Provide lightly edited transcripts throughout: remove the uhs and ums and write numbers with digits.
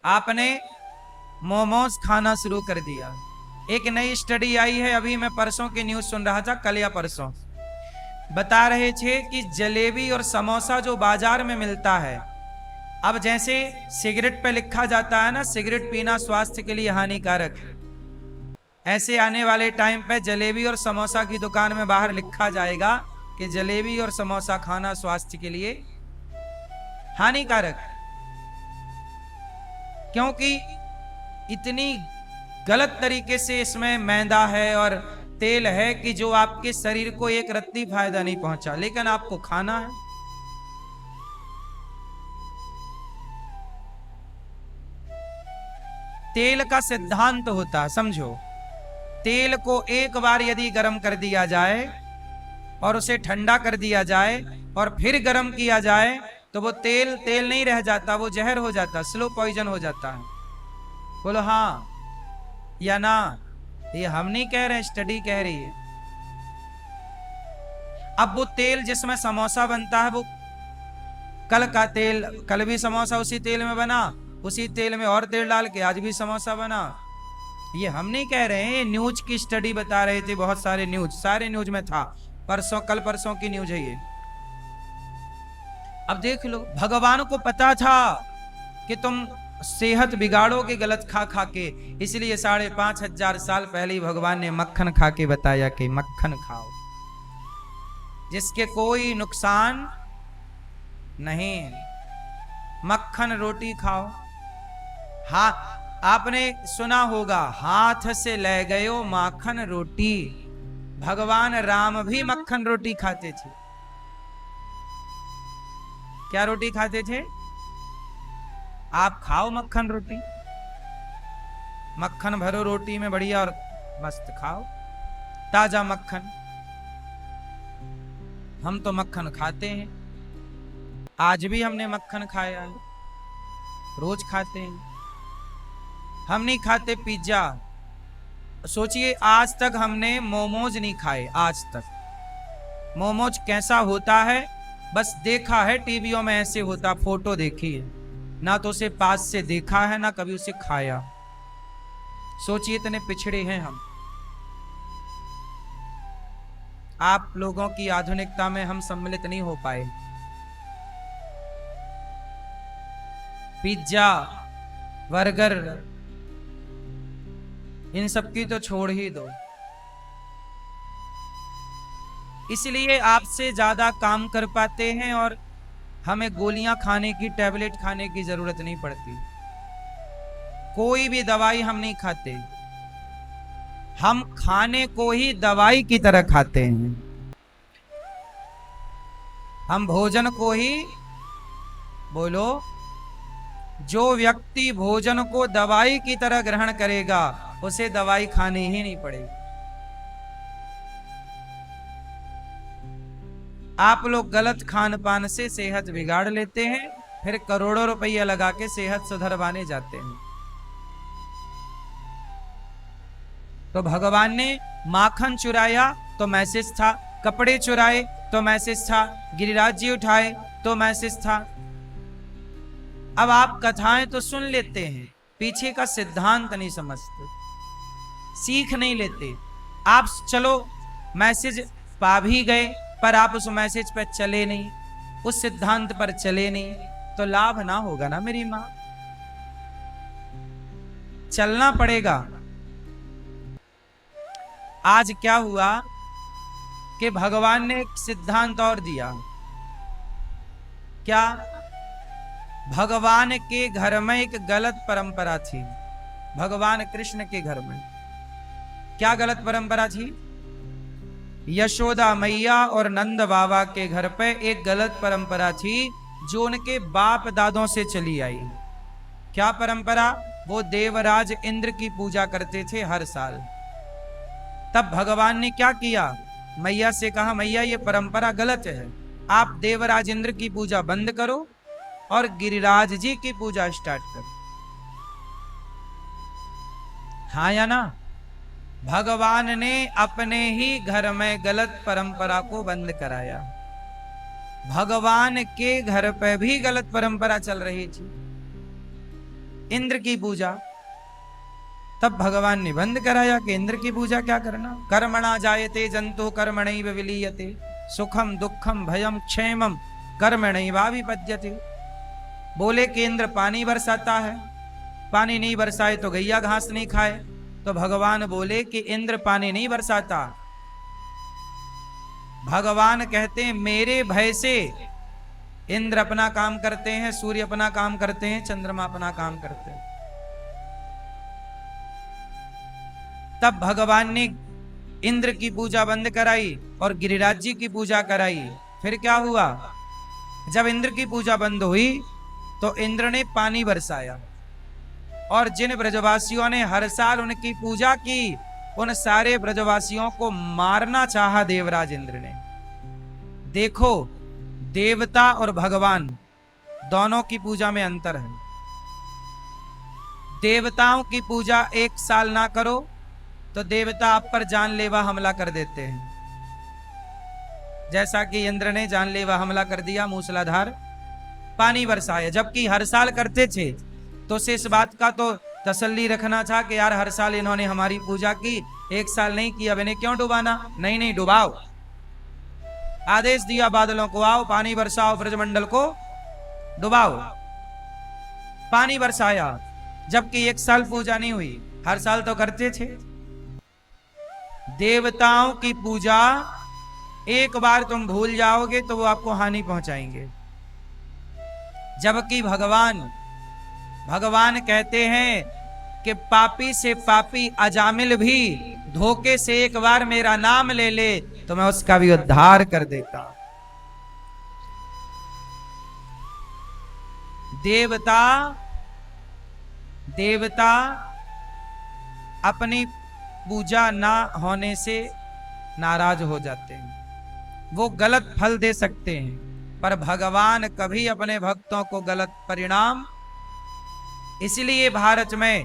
आपने मोमोज खाना शुरू कर दिया। एक नई स्टडी आई है, अभी मैं परसों की न्यूज सुन रहा था, कल या परसों, बता रहे थे कि जलेबी और समोसा जो बाजार में मिलता है, अब जैसे सिगरेट पे लिखा जाता है ना, सिगरेट पीना स्वास्थ्य के लिए हानिकारक है, ऐसे आने वाले टाइम पे जलेबी और समोसा की दुकान में बाहर लिखा जाएगा कि जलेबी और समोसा खाना स्वास्थ्य के लिए हानिकारक है। क्योंकि इतनी गलत तरीके से इसमें मैदा है और तेल है कि जो आपके शरीर को एक रत्ती फायदा नहीं पहुंचा, लेकिन आपको खाना है। तेल का सिद्धांत होता, समझो, तेल को एक बार यदि गर्म कर दिया जाए और उसे ठंडा कर दिया जाए और फिर गर्म किया जाए तो वो तेल तेल नहीं रह जाता, वो जहर हो जाता, स्लो पॉइजन हो जाता है। बोलो हाँ या ना? ये हम नहीं कह रहे, स्टडी कह रही है। अब वो तेल जिसमें समोसा बनता है, वो कल का तेल, कल भी समोसा उसी तेल में बना, उसी तेल में और तेल डाल के आज भी समोसा बना। ये हम नहीं कह रहे हैं, न्यूज की स्टडी बता रहे थे, बहुत सारे न्यूज में था, परसों कल परसों की न्यूज है ये। अब देख लो, भगवान को पता था कि तुम सेहत बिगाड़ोगे गलत खा खा के, इसलिए 5,500 साल पहले ही भगवान ने मक्खन खा के बताया कि मक्खन खाओ जिसके कोई नुकसान नहीं। मक्खन रोटी खाओ। हाँ, आपने सुना होगा, हाथ से ले गयो माखन रोटी। भगवान राम भी मक्खन रोटी खाते थे। क्या रोटी खाते थे? आप खाओ मक्खन रोटी, मक्खन भरो रोटी में बढ़िया और मस्त खाओ, ताजा मक्खन। हम तो मक्खन खाते हैं, आज भी हमने मक्खन खाया है, रोज खाते हैं। हम नहीं खाते पिज्जा। सोचिए, आज तक हमने मोमोज नहीं खाए, आज तक। मोमोज कैसा होता है बस देखा है, टीवियों में ऐसे होता, फोटो देखी है, ना तो उसे पास से देखा है ना कभी उसे खाया। सोचिए, इतने पिछड़े हैं हम। आप लोगों की आधुनिकता में हम सम्मिलित नहीं हो पाए। पिज्जा, बर्गर, इन सब की तो छोड़ ही दो। इसलिए आपसे ज्यादा काम कर पाते हैं और हमें गोलियां खाने की, टैबलेट खाने की जरूरत नहीं पड़ती। कोई भी दवाई हम नहीं खाते, हम खाने को ही दवाई की तरह खाते हैं। हम भोजन को ही, बोलो, जो व्यक्ति भोजन को दवाई की तरह ग्रहण करेगा उसे दवाई खानी ही नहीं पड़ेगी। आप लोग गलत खान पान से सेहत बिगाड़ लेते हैं, फिर करोड़ों रुपया लगा के सेहत सुधरवाने जाते हैं। तो भगवान ने माखन चुराया तो मैसेज था, कपड़े चुराए तो मैसेज था, गिरिराज जी उठाए तो मैसेज था। अब आप कथाएं तो सुन लेते हैं, पीछे का सिद्धांत नहीं समझते, सीख नहीं लेते। आप चलो मैसेज पा भी गए पर आप उस मैसेज पर चले नहीं, उस सिद्धांत पर चले नहीं, तो लाभ ना होगा ना मेरी मां। चलना पड़ेगा। आज क्या हुआ कि भगवान ने एक सिद्धांत और दिया। क्या? भगवान के घर में एक गलत परंपरा थी। भगवान कृष्ण के घर में क्या गलत परंपरा थी? यशोदा मैया और नंद बाबा के घर पे एक गलत परंपरा थी जो उनके बाप दादों से चली आई। क्या परंपरा? वो देवराज इंद्र की पूजा करते थे हर साल। तब भगवान ने क्या किया? मैया से कहा, मैया ये परंपरा गलत है, आप देवराज इंद्र की पूजा बंद करो और गिरिराज जी की पूजा स्टार्ट करो। हाँ या ना? भगवान ने अपने ही घर में गलत परंपरा को बंद कराया। भगवान के घर पे भी गलत परंपरा चल रही थी। इंद्र की पूजा। तब भगवान ने बंद कराया कि इंद्र की पूजा क्या करना। कर्मणा जायते जंतु कर्मणैव विलीयते, सुखम दुखम भयम क्षेमम कर्मणैवाभिपद्यते। बोले कि इंद्र पानी बरसाता है, पानी नहीं बरसाए तो गैया घास नहीं खाए। तो भगवान बोले कि इंद्र पानी नहीं बरसाता। भगवान कहते हैं मेरे भय से इंद्र अपना काम करते हैं, सूर्य अपना काम करते हैं, चंद्रमा अपना काम करते हैं। तब भगवान ने इंद्र की पूजा बंद कराई और गिरिराज जी की पूजा कराई। फिर क्या हुआ, जब इंद्र की पूजा बंद हुई तो इंद्र ने पानी बरसाया, और जिन ब्रजवासियों ने हर साल उनकी पूजा की उन सारे ब्रजवासियों को मारना चाहा देवराज इंद्र ने। देखो, देवता और भगवान दोनों की पूजा में अंतर है। देवताओं की पूजा एक साल ना करो तो देवता आप पर जानलेवा हमला कर देते हैं, जैसा कि इंद्र ने जानलेवा हमला कर दिया, मूसलाधार पानी बरसाया। जबकि हर साल करते थे तो से इस बात का तो तसल्ली रखना था कि यार हर साल इन्होंने हमारी पूजा की, एक साल नहीं की, अब इन्हें क्यों डुबाना। नहीं नहीं, डुबाओ। आदेश दिया बादलों को, आओ पानी बरसाओ, ब्रजमंडल को डुबाओ। पानी बरसाया, जबकि एक साल पूजा नहीं हुई, हर साल तो करते थे। देवताओं की पूजा एक बार तुम भूल जाओगे तो वो आपको हानि पहुंचाएंगे। जबकि भगवान कहते हैं कि पापी से पापी अजामिल भी धोखे से एक बार मेरा नाम ले ले तो मैं उसका भी उद्धार कर देता। देवता अपनी पूजा ना होने से नाराज हो जाते हैं, वो गलत फल दे सकते हैं, पर भगवान कभी अपने भक्तों को गलत परिणाम। इसलिए भारत में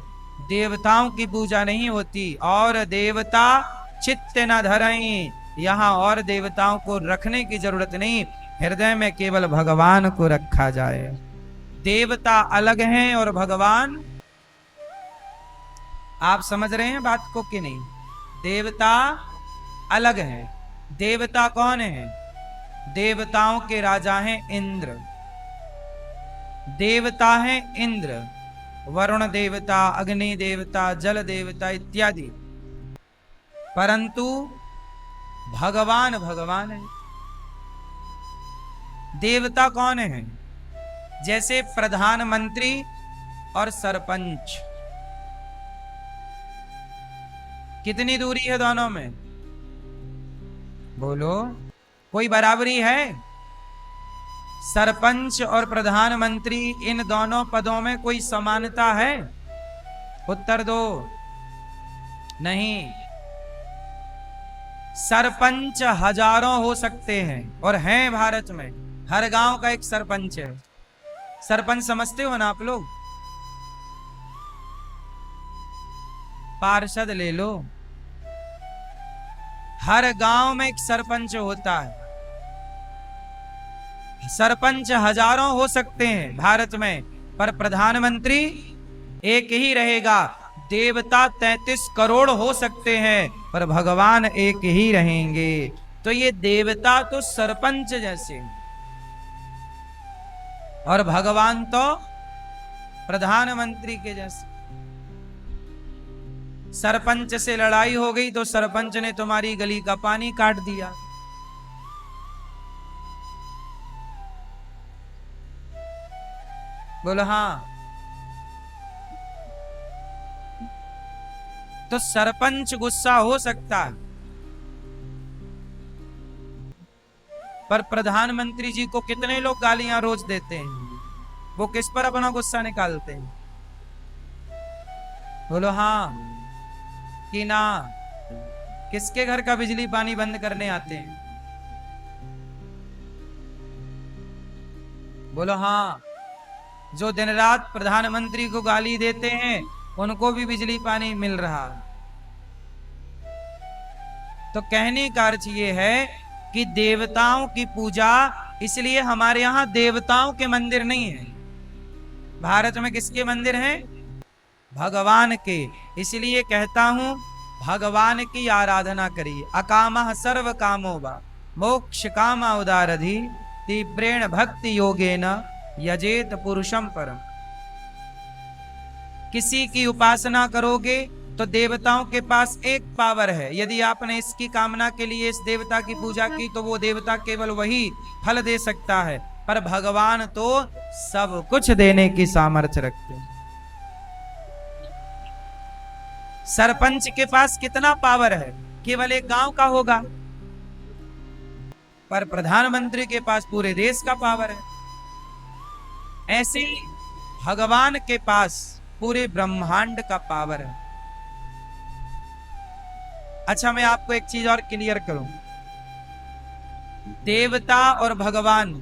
देवताओं की पूजा नहीं होती, और देवता चित्त न धरई, यहां और देवताओं को रखने की जरूरत नहीं, हृदय में केवल भगवान को रखा जाए। देवता अलग हैं और भगवान, आप समझ रहे हैं बात को कि नहीं? देवता अलग हैं। देवता कौन है? देवताओं के राजा हैं इंद्र। देवता हैं इंद्र, वरुण देवता, अग्नि देवता, जल देवता इत्यादि। परंतु भगवान है। देवता कौन है? जैसे प्रधानमंत्री और सरपंच, कितनी दूरी है दोनों में? बोलो, कोई बराबरी है? सरपंच और प्रधानमंत्री, इन दोनों पदों में कोई समानता है? उत्तर दो। नहीं। सरपंच हजारों हो सकते हैं और हैं भारत में, हर गांव का एक सरपंच है। सरपंच समझते हो ना आप लोग? पार्षद ले लो, हर गांव में एक सरपंच होता है। सरपंच हजारों हो सकते हैं भारत में, पर प्रधानमंत्री एक ही रहेगा। देवता 33 करोड़ हो सकते हैं, पर भगवान एक ही रहेंगे। तो ये देवता तो सरपंच जैसे, और भगवान तो प्रधानमंत्री के जैसे। सरपंच से लड़ाई हो गई तो सरपंच ने तुम्हारी गली का पानी काट दिया। बोलो हाँ। तो सरपंच गुस्सा हो सकता है, पर प्रधानमंत्री जी को कितने लोग गालियां रोज देते हैं, वो किस पर अपना गुस्सा निकालते हैं? बोलो हाँ कि ना? किसके घर का बिजली पानी बंद करने आते हैं? बोलो हाँ। जो दिन रात प्रधानमंत्री को गाली देते हैं उनको भी बिजली पानी मिल रहा। तो कहने का अर्थ ये है कि देवताओं की पूजा, इसलिए हमारे यहां देवताओं के मंदिर नहीं है। भारत में किसके मंदिर हैं? भगवान के। इसलिए कहता हूं भगवान की आराधना करिए। अकामः सर्व कामो वा मोक्ष कामा उदारधि तीव्रेण भक्ति योगेन यजेत पुरुषम परम। किसी की उपासना करोगे तो देवताओं के पास एक पावर है, यदि आपने इसकी कामना के लिए इस देवता की पूजा की तो वो देवता केवल वही फल दे सकता है, पर भगवान तो सब कुछ देने की सामर्थ्य रखते हैं। सरपंच के पास कितना पावर है, केवल एक गांव का होगा, पर प्रधानमंत्री के पास पूरे देश का पावर है। ऐसे ही भगवान के पास पूरे ब्रह्मांड का पावर है। अच्छा, मैं आपको एक चीज और क्लियर करूं। देवता और भगवान,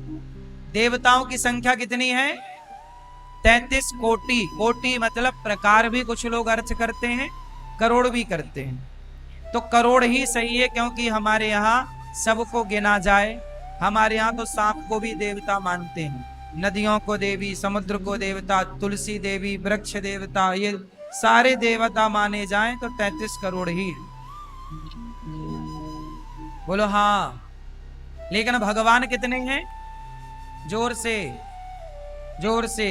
देवताओं की संख्या कितनी है? 33 कोटि। कोटि मतलब प्रकार भी कुछ लोग अर्थ करते हैं, करोड़ भी करते हैं। तो करोड़ ही सही है, क्योंकि हमारे यहाँ सबको गिना जाए। हमारे यहाँ तो सांप को भी देवता मानते हैं, नदियों को देवी, समुद्र को देवता, तुलसी देवी, वृक्ष देवता, ये सारे देवता माने जाएं तो 33 करोड़ ही है। बोलो हाँ। लेकिन भगवान कितने हैं? जोर से, जोर से।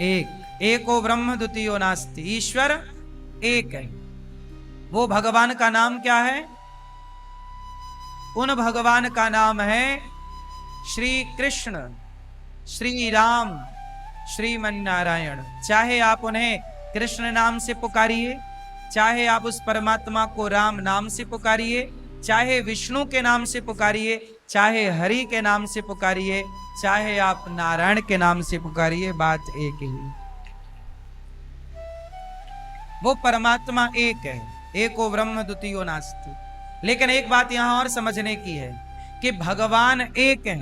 एक। एको ब्रह्म द्वितीयो नास्ति। ईश्वर एक है। वो भगवान का नाम क्या है? उन भगवान का नाम है श्री कृष्ण, श्री राम, श्रीमन नारायण। चाहे आप उन्हें कृष्ण नाम से पुकारिए, चाहे आप उस परमात्मा को राम नाम से पुकारिए, चाहे विष्णु के नाम से पुकारिए, चाहे हरि के नाम से पुकारिए, चाहे आप नारायण के नाम से पुकारिए, बात एक ही। वो परमात्मा एक है। एको ब्रह्म द्वितीयो नास्ति। लेकिन एक बात यहां और समझने की है कि भगवान एक है,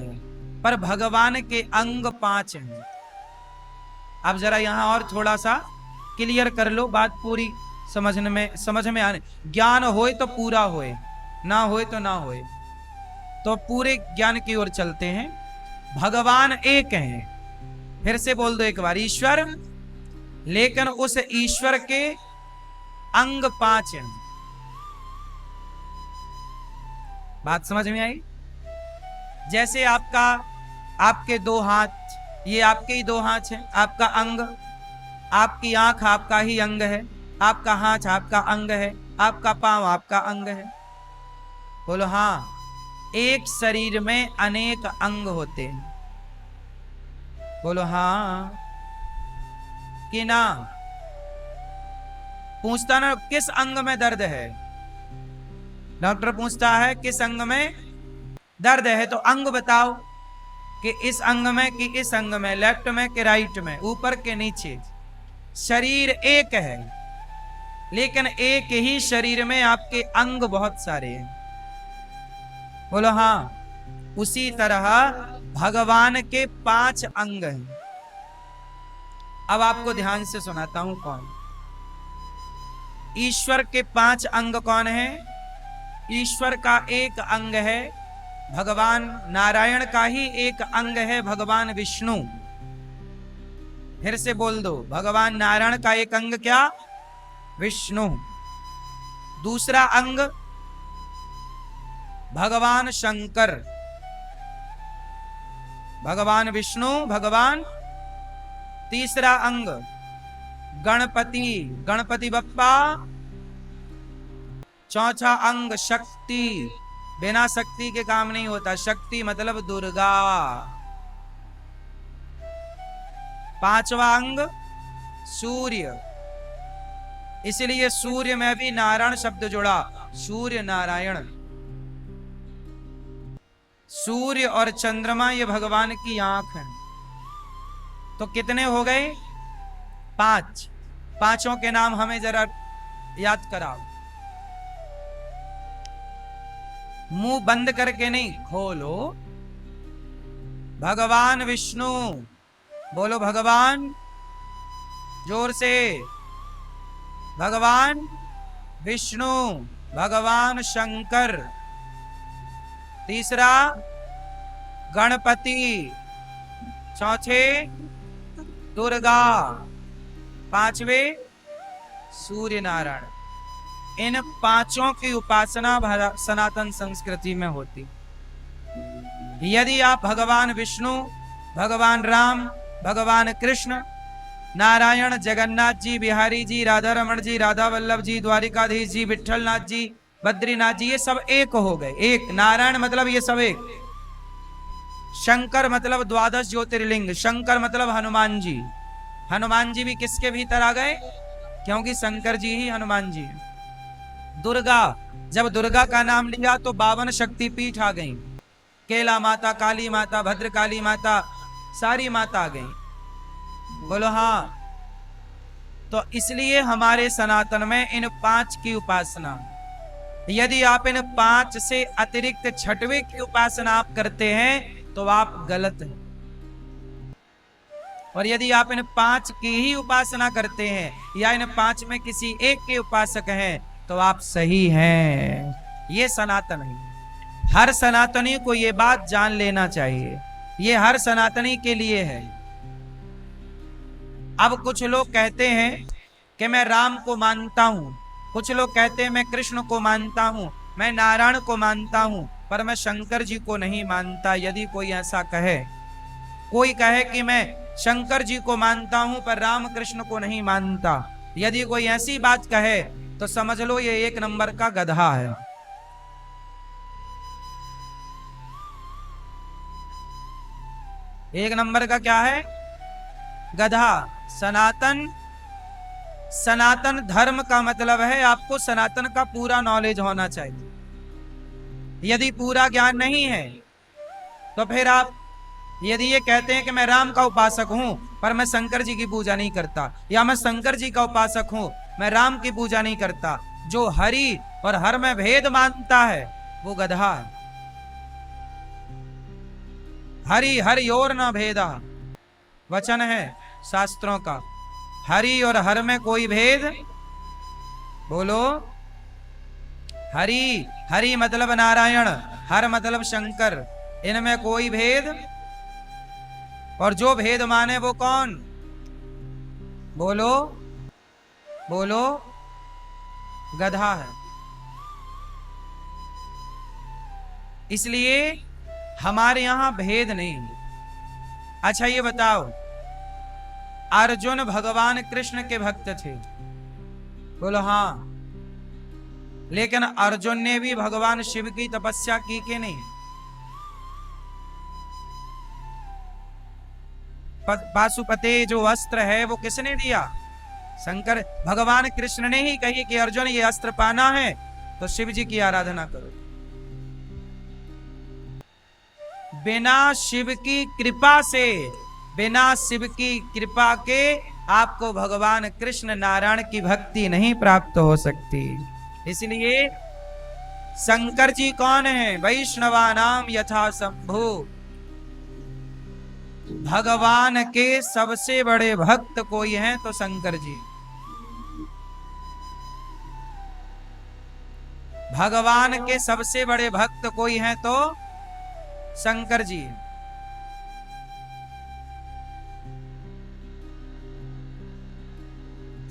पर भगवान के अंग 5 हैं। अब जरा यहां और थोड़ा सा क्लियर कर लो, बात पूरी समझ में आने। ज्ञान होए तो पूरा होए, ना होए तो ना होए। तो पूरे ज्ञान की ओर चलते हैं। भगवान एक हैं। फिर से बोल दो एक बार, ईश्वर। लेकिन उस ईश्वर के अंग 5 हैं। बात समझ में आई? जैसे आपके 2 हाथ, ये आपके ही 2 हाथ हैं, आपका अंग। आपकी आंख आपका ही अंग है, आपका हाथ आपका अंग है, आपका पांव आपका अंग है। बोलो हाँ। एक शरीर में अनेक अंग होते हैं। बोलो हाँ कि ना? पूछता ना किस अंग में दर्द है, डॉक्टर पूछता है किस अंग में दर्द है, तो अंग बताओ कि इस अंग में कि इस अंग में, लेफ्ट में कि राइट में, ऊपर के नीचे। शरीर एक है, लेकिन एक ही शरीर में आपके अंग बहुत सारे हैं। बोलो हाँ। उसी तरह भगवान के 5 अंग हैं। अब आपको ध्यान से सुनाता हूं कौन। ईश्वर के 5 अंग कौन है? ईश्वर का एक अंग है भगवान नारायण का ही एक अंग है भगवान विष्णु। फिर से बोल दो, भगवान नारायण का एक अंग क्या? विष्णु। दूसरा अंग भगवान शंकर, भगवान विष्णु, भगवान। तीसरा अंग गणपति, गणपति बप्पा। चौथा अंग शक्ति, बिना शक्ति के काम नहीं होता, शक्ति मतलब दुर्गा। 5वां अंग सूर्य, इसलिए सूर्य में भी नारायण शब्द जुड़ा, सूर्य नारायण। सूर्य और चंद्रमा ये भगवान की आंख है। तो कितने हो गए? 5। पांचों के नाम हमें जरा याद कराओ। मुंह बंद करके नहीं, खोलो। भगवान विष्णु, बोलो भगवान, जोर से। भगवान विष्णु, भगवान शंकर। तीसरा गणपति। चौथे दुर्गा। पांचवें सूर्य नारायण। इन पांचों की उपासना सनातन संस्कृति में होती। यदि आप भगवान विष्णु, भगवान राम, भगवान कृष्ण, नारायण, जगन्नाथ जी, बिहारी जी, राधा रमण जी, राधा वल्लभ जी, द्वारिकाधीश जी, विठल नाथ जी, बद्रीनाथ जी, ये सब एक हो गए। एक नारायण मतलब ये सब एक। शंकर मतलब द्वादश ज्योतिर्लिंग, शंकर मतलब हनुमान जी। हनुमान जी भी किसके भीतर आ गए? क्योंकि शंकर जी ही हनुमान जी हैं। दुर्गा, जब दुर्गा का नाम लिया तो 52 शक्तिपीठ आ गई। केला माता, काली माता, भद्रकाली माता, सारी माता आ गई। बोलो हाँ। तो इसलिए हमारे सनातन में इन पांच की उपासना। यदि आप इन पांच से अतिरिक्त छठवें की उपासना आप करते हैं तो आप गलत हैं। और यदि आप इन पांच की ही उपासना करते हैं या इन पांच में किसी एक के उपासक हैं तो आप सही हैं। ये सनातन है। हर सनातनी को ये बात जान लेना चाहिए। ये हर सनातनी के लिए है। अब कुछ लोग कहते हैं कि मैं राम को मानता हूं, कुछ लोग कहते हैं मैं कृष्ण को मानता हूं, मैं नारायण को मानता हूं, पर मैं शंकर जी को नहीं मानता। यदि कोई ऐसा कहे, कोई कहे कि मैं शंकर जी को मानता हूं पर राम कृष्ण को नहीं मानता, यदि कोई ऐसी बात कहे तो समझ लो ये एक नंबर का गधा है। एक नंबर का क्या है? गधा। सनातन धर्म का मतलब है आपको सनातन का पूरा नॉलेज होना चाहिए। यदि पूरा ज्ञान नहीं है तो फिर आप यदि ये कहते हैं कि मैं राम का उपासक हूं पर मैं शंकर जी की पूजा नहीं करता, या मैं शंकर जी का उपासक हूं मैं राम की पूजा नहीं करता, जो हरि और हर में भेद मानता है वो गधा है। हरि हरि और न भेदा वचन है शास्त्रों का। हरि और हर में कोई भेद। बोलो हरि। हरि मतलब नारायण, हर मतलब शंकर, इनमें कोई भेद। और जो भेद माने वो कौन? बोलो बोलो गधा है। इसलिए हमारे यहां भेद नहीं। अच्छा ये बताओ, अर्जुन भगवान कृष्ण के भक्त थे? बोलो हाँ। लेकिन अर्जुन ने भी भगवान शिव की तपस्या की कि नहीं? पाशुपते जो अस्त्र है वो किसने दिया? शंकर। भगवान कृष्ण ने ही कही कि अर्जुन ये अस्त्र पाना है तो शिव जी की आराधना करो। बिना शिव की कृपा से, बिना शिव की कृपा के आपको भगवान कृष्ण नारायण की भक्ति नहीं प्राप्त हो सकती। इसलिए शंकर जी कौन है? वैष्णवानाम यथा शंभु। भगवान के सबसे बड़े भक्त कोई हैं तो शंकर जी। भगवान के सबसे बड़े भक्त कोई हैं तो शंकर जी।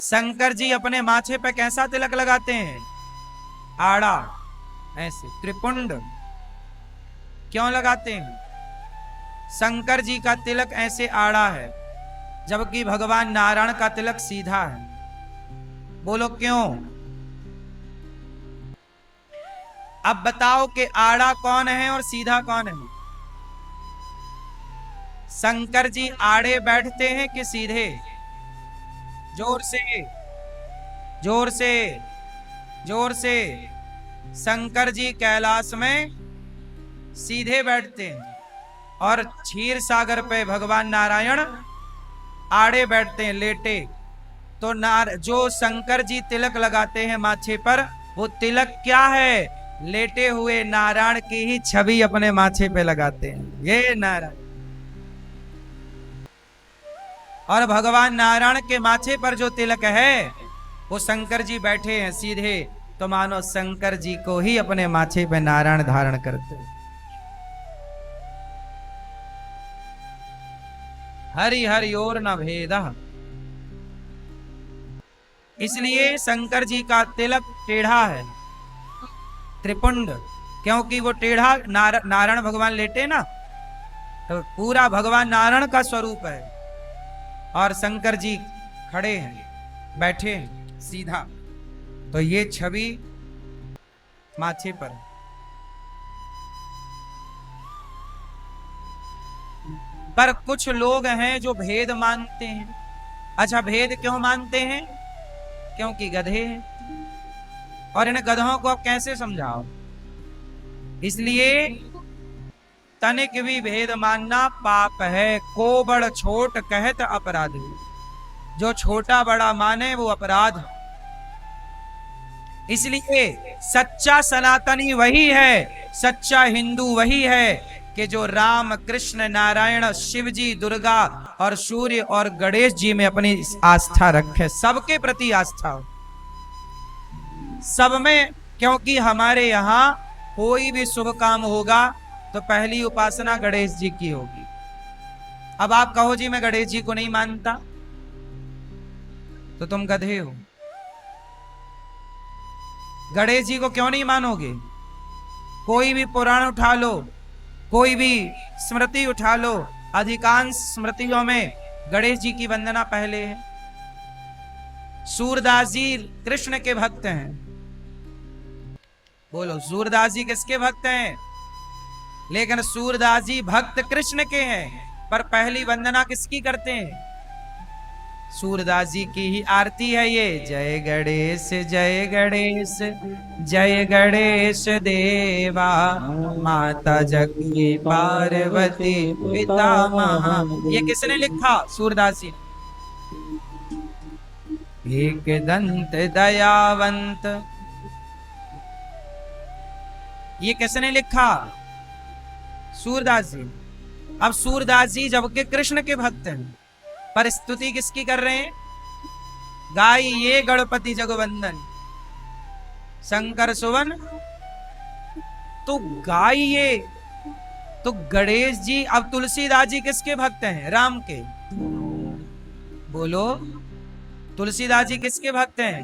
शंकर जी अपने माथे पे कैसा तिलक लगाते हैं? आड़ा, ऐसे त्रिपुंड। क्यों लगाते हैं? शंकर जी का तिलक ऐसे आड़ा है जबकि भगवान नारायण का तिलक सीधा है। बोलो क्यों? अब बताओ कि आड़ा कौन है और सीधा कौन है? शंकर जी आड़े बैठते हैं कि सीधे? जोर से जोर से जोर से। शंकर जी कैलाश में सीधे बैठते हैं और क्षीर सागर पे भगवान नारायण आड़े बैठते हैं, लेटे। तो जो शंकर जी तिलक लगाते हैं माथे पर, वो तिलक क्या है? लेटे हुए नारायण की ही छवि अपने माथे पे लगाते हैं। ये नारायण। और भगवान नारायण के माथे पर जो तिलक है वो शंकर जी बैठे हैं सीधे, तो मानो शंकर जी को ही अपने माथे पे नारायण धारण करते। हरि हरि और न भेदा। इसलिए शंकर जी का तिलक टेढ़ा है, त्रिपुंड, क्योंकि वो टेढ़ा नारायण भगवान लेटे ना, तो पूरा भगवान नारायण का स्वरूप है और शंकर जी खड़े हैं, बैठे हैं सीधा, तो ये छवि माथे पर। पर कुछ लोग हैं जो भेद मानते हैं। अच्छा, भेद क्यों मानते हैं? क्योंकि गधे हैं और इन गधों को आप कैसे समझाओ। इसलिए तनिक भी भेद मानना पाप है। को बड़ छोट कहत अपराध, जो छोटा बड़ा माने वो अपराध। इसलिए सच्चा सनातनी वही है, सच्चा हिंदू वही है कि जो राम कृष्ण नारायण शिव जी दुर्गा और सूर्य और गणेश जी में अपनी आस्था रखे, सबके प्रति आस्था हो सब में। क्योंकि हमारे यहाँ कोई भी शुभ काम होगा तो पहली उपासना गणेश जी की होगी। अब आप कहो जी मैं गणेश जी को नहीं मानता, तो तुम गधे हो। गणेश जी को क्यों नहीं मानोगे? कोई भी पुराण उठा लो, कोई भी स्मृति उठा लो, अधिकांश स्मृतियों में गणेश जी की वंदना पहले है। सूरदास जी कृष्ण के भक्त हैं। बोलो, सूरदास जी किसके भक्त हैं? लेकिन सूरदास जी भक्त कृष्ण के हैं, पर पहली वंदना किसकी करते हैं? सूरदास जी की ही आरती है ये, जय गणेश जय गणेश जय गणेश देवा, माता जगती पार्वती पिता महा। ये किसने लिखा? सूरदास जी। एक दंत दयावंत, ये किसने लिखा? सूरदास जी। अब सूरदास जी जबकि कृष्ण के भक्त हैं, पर स्तुति किसकी कर रहे हैं? गाइए गणपति जगवंदन शंकर सुवन, तो गाइए। तो गणेश जी। अब तुलसीदास जी किसके भक्त हैं? राम के। बोलो, तुलसीदास जी किसके भक्त हैं?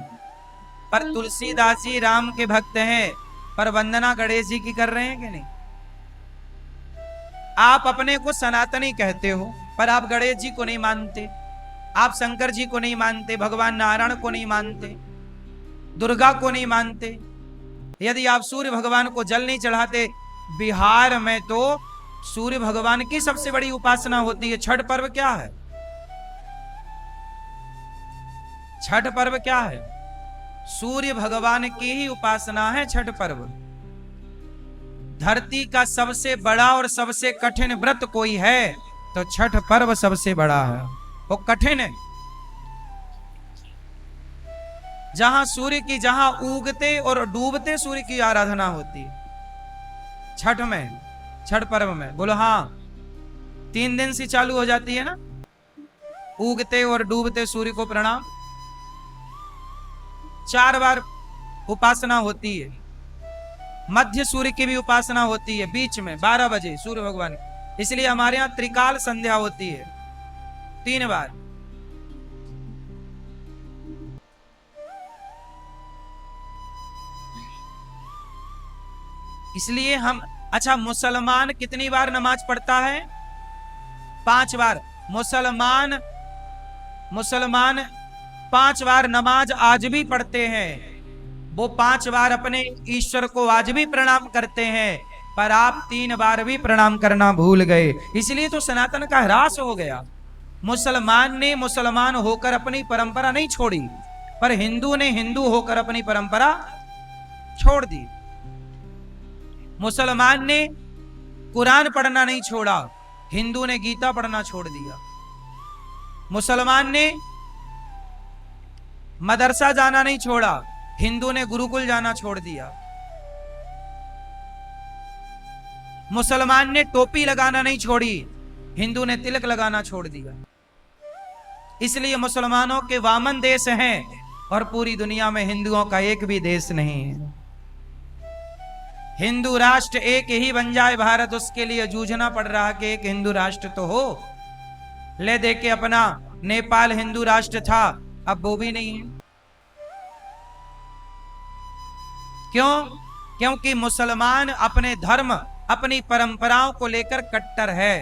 पर तुलसीदास जी राम के भक्त हैं, पर वंदना गणेश जी की कर रहे हैं कि नहीं? आप अपने को सनातनी कहते हो, पर आप गणेश जी को नहीं मानते, आप शंकर जी को नहीं मानते, भगवान नारायण को नहीं मानते, दुर्गा को नहीं मानते। यदि आप सूर्य भगवान को जल नहीं चढ़ाते, बिहार में तो सूर्य भगवान की सबसे बड़ी उपासना होती है। छठ पर्व क्या है? छठ पर्व क्या है? सूर्य भगवान की ही उपासना है छठ पर्व। धरती का सबसे बड़ा और सबसे कठिन व्रत कोई है तो छठ पर्व सबसे बड़ा है। वो कठिन है, जहां सूर्य की, जहां उगते और डूबते सूर्य की आराधना होती है छठ में, छठ पर्व में। बोलो हाँ, 3 दिन से चालू हो जाती है ना, उगते और डूबते सूर्य को प्रणाम। 4 बार उपासना होती है। मध्य सूर्य की भी उपासना होती है, बीच में 12 बजे सूर्य भगवान की। इसलिए हमारे यहां त्रिकाल संध्या होती है 3 बार। इसलिए हम, अच्छा, मुसलमान कितनी बार नमाज पढ़ता है? 5 बार। मुसलमान 5 बार नमाज आज भी पढ़ते हैं। वो 5 बार अपने ईश्वर को आज भी प्रणाम करते हैं, पर आप 3 बार भी प्रणाम करना भूल गए। इसलिए तो सनातन का ह्रास हो गया। मुसलमान ने मुसलमान होकर अपनी परंपरा नहीं छोड़ी, पर हिंदू ने हिंदू होकर अपनी परंपरा छोड़ दी। मुसलमान ने कुरान पढ़ना नहीं छोड़ा, हिंदू ने गीता पढ़ना छोड़ दिया। मुसलमान ने मदरसा जाना नहीं छोड़ा, हिंदू ने गुरुकुल जाना छोड़ दिया। मुसलमान ने टोपी लगाना नहीं छोड़ी, हिंदू ने तिलक लगाना छोड़ दिया। इसलिए मुसलमानों के वामन देश हैं और पूरी दुनिया में हिंदुओं का एक भी देश नहीं है। हिंदू राष्ट्र एक ही बन जाए भारत, उसके लिए जूझना पड़ रहा कि एक हिंदू राष्ट्र तो हो। ले देके अपना नेपाल हिंदू राष्ट्र था, अब वो भी नहीं है। क्यों? क्योंकि मुसलमान अपने धर्म अपनी परंपराओं को लेकर कट्टर है,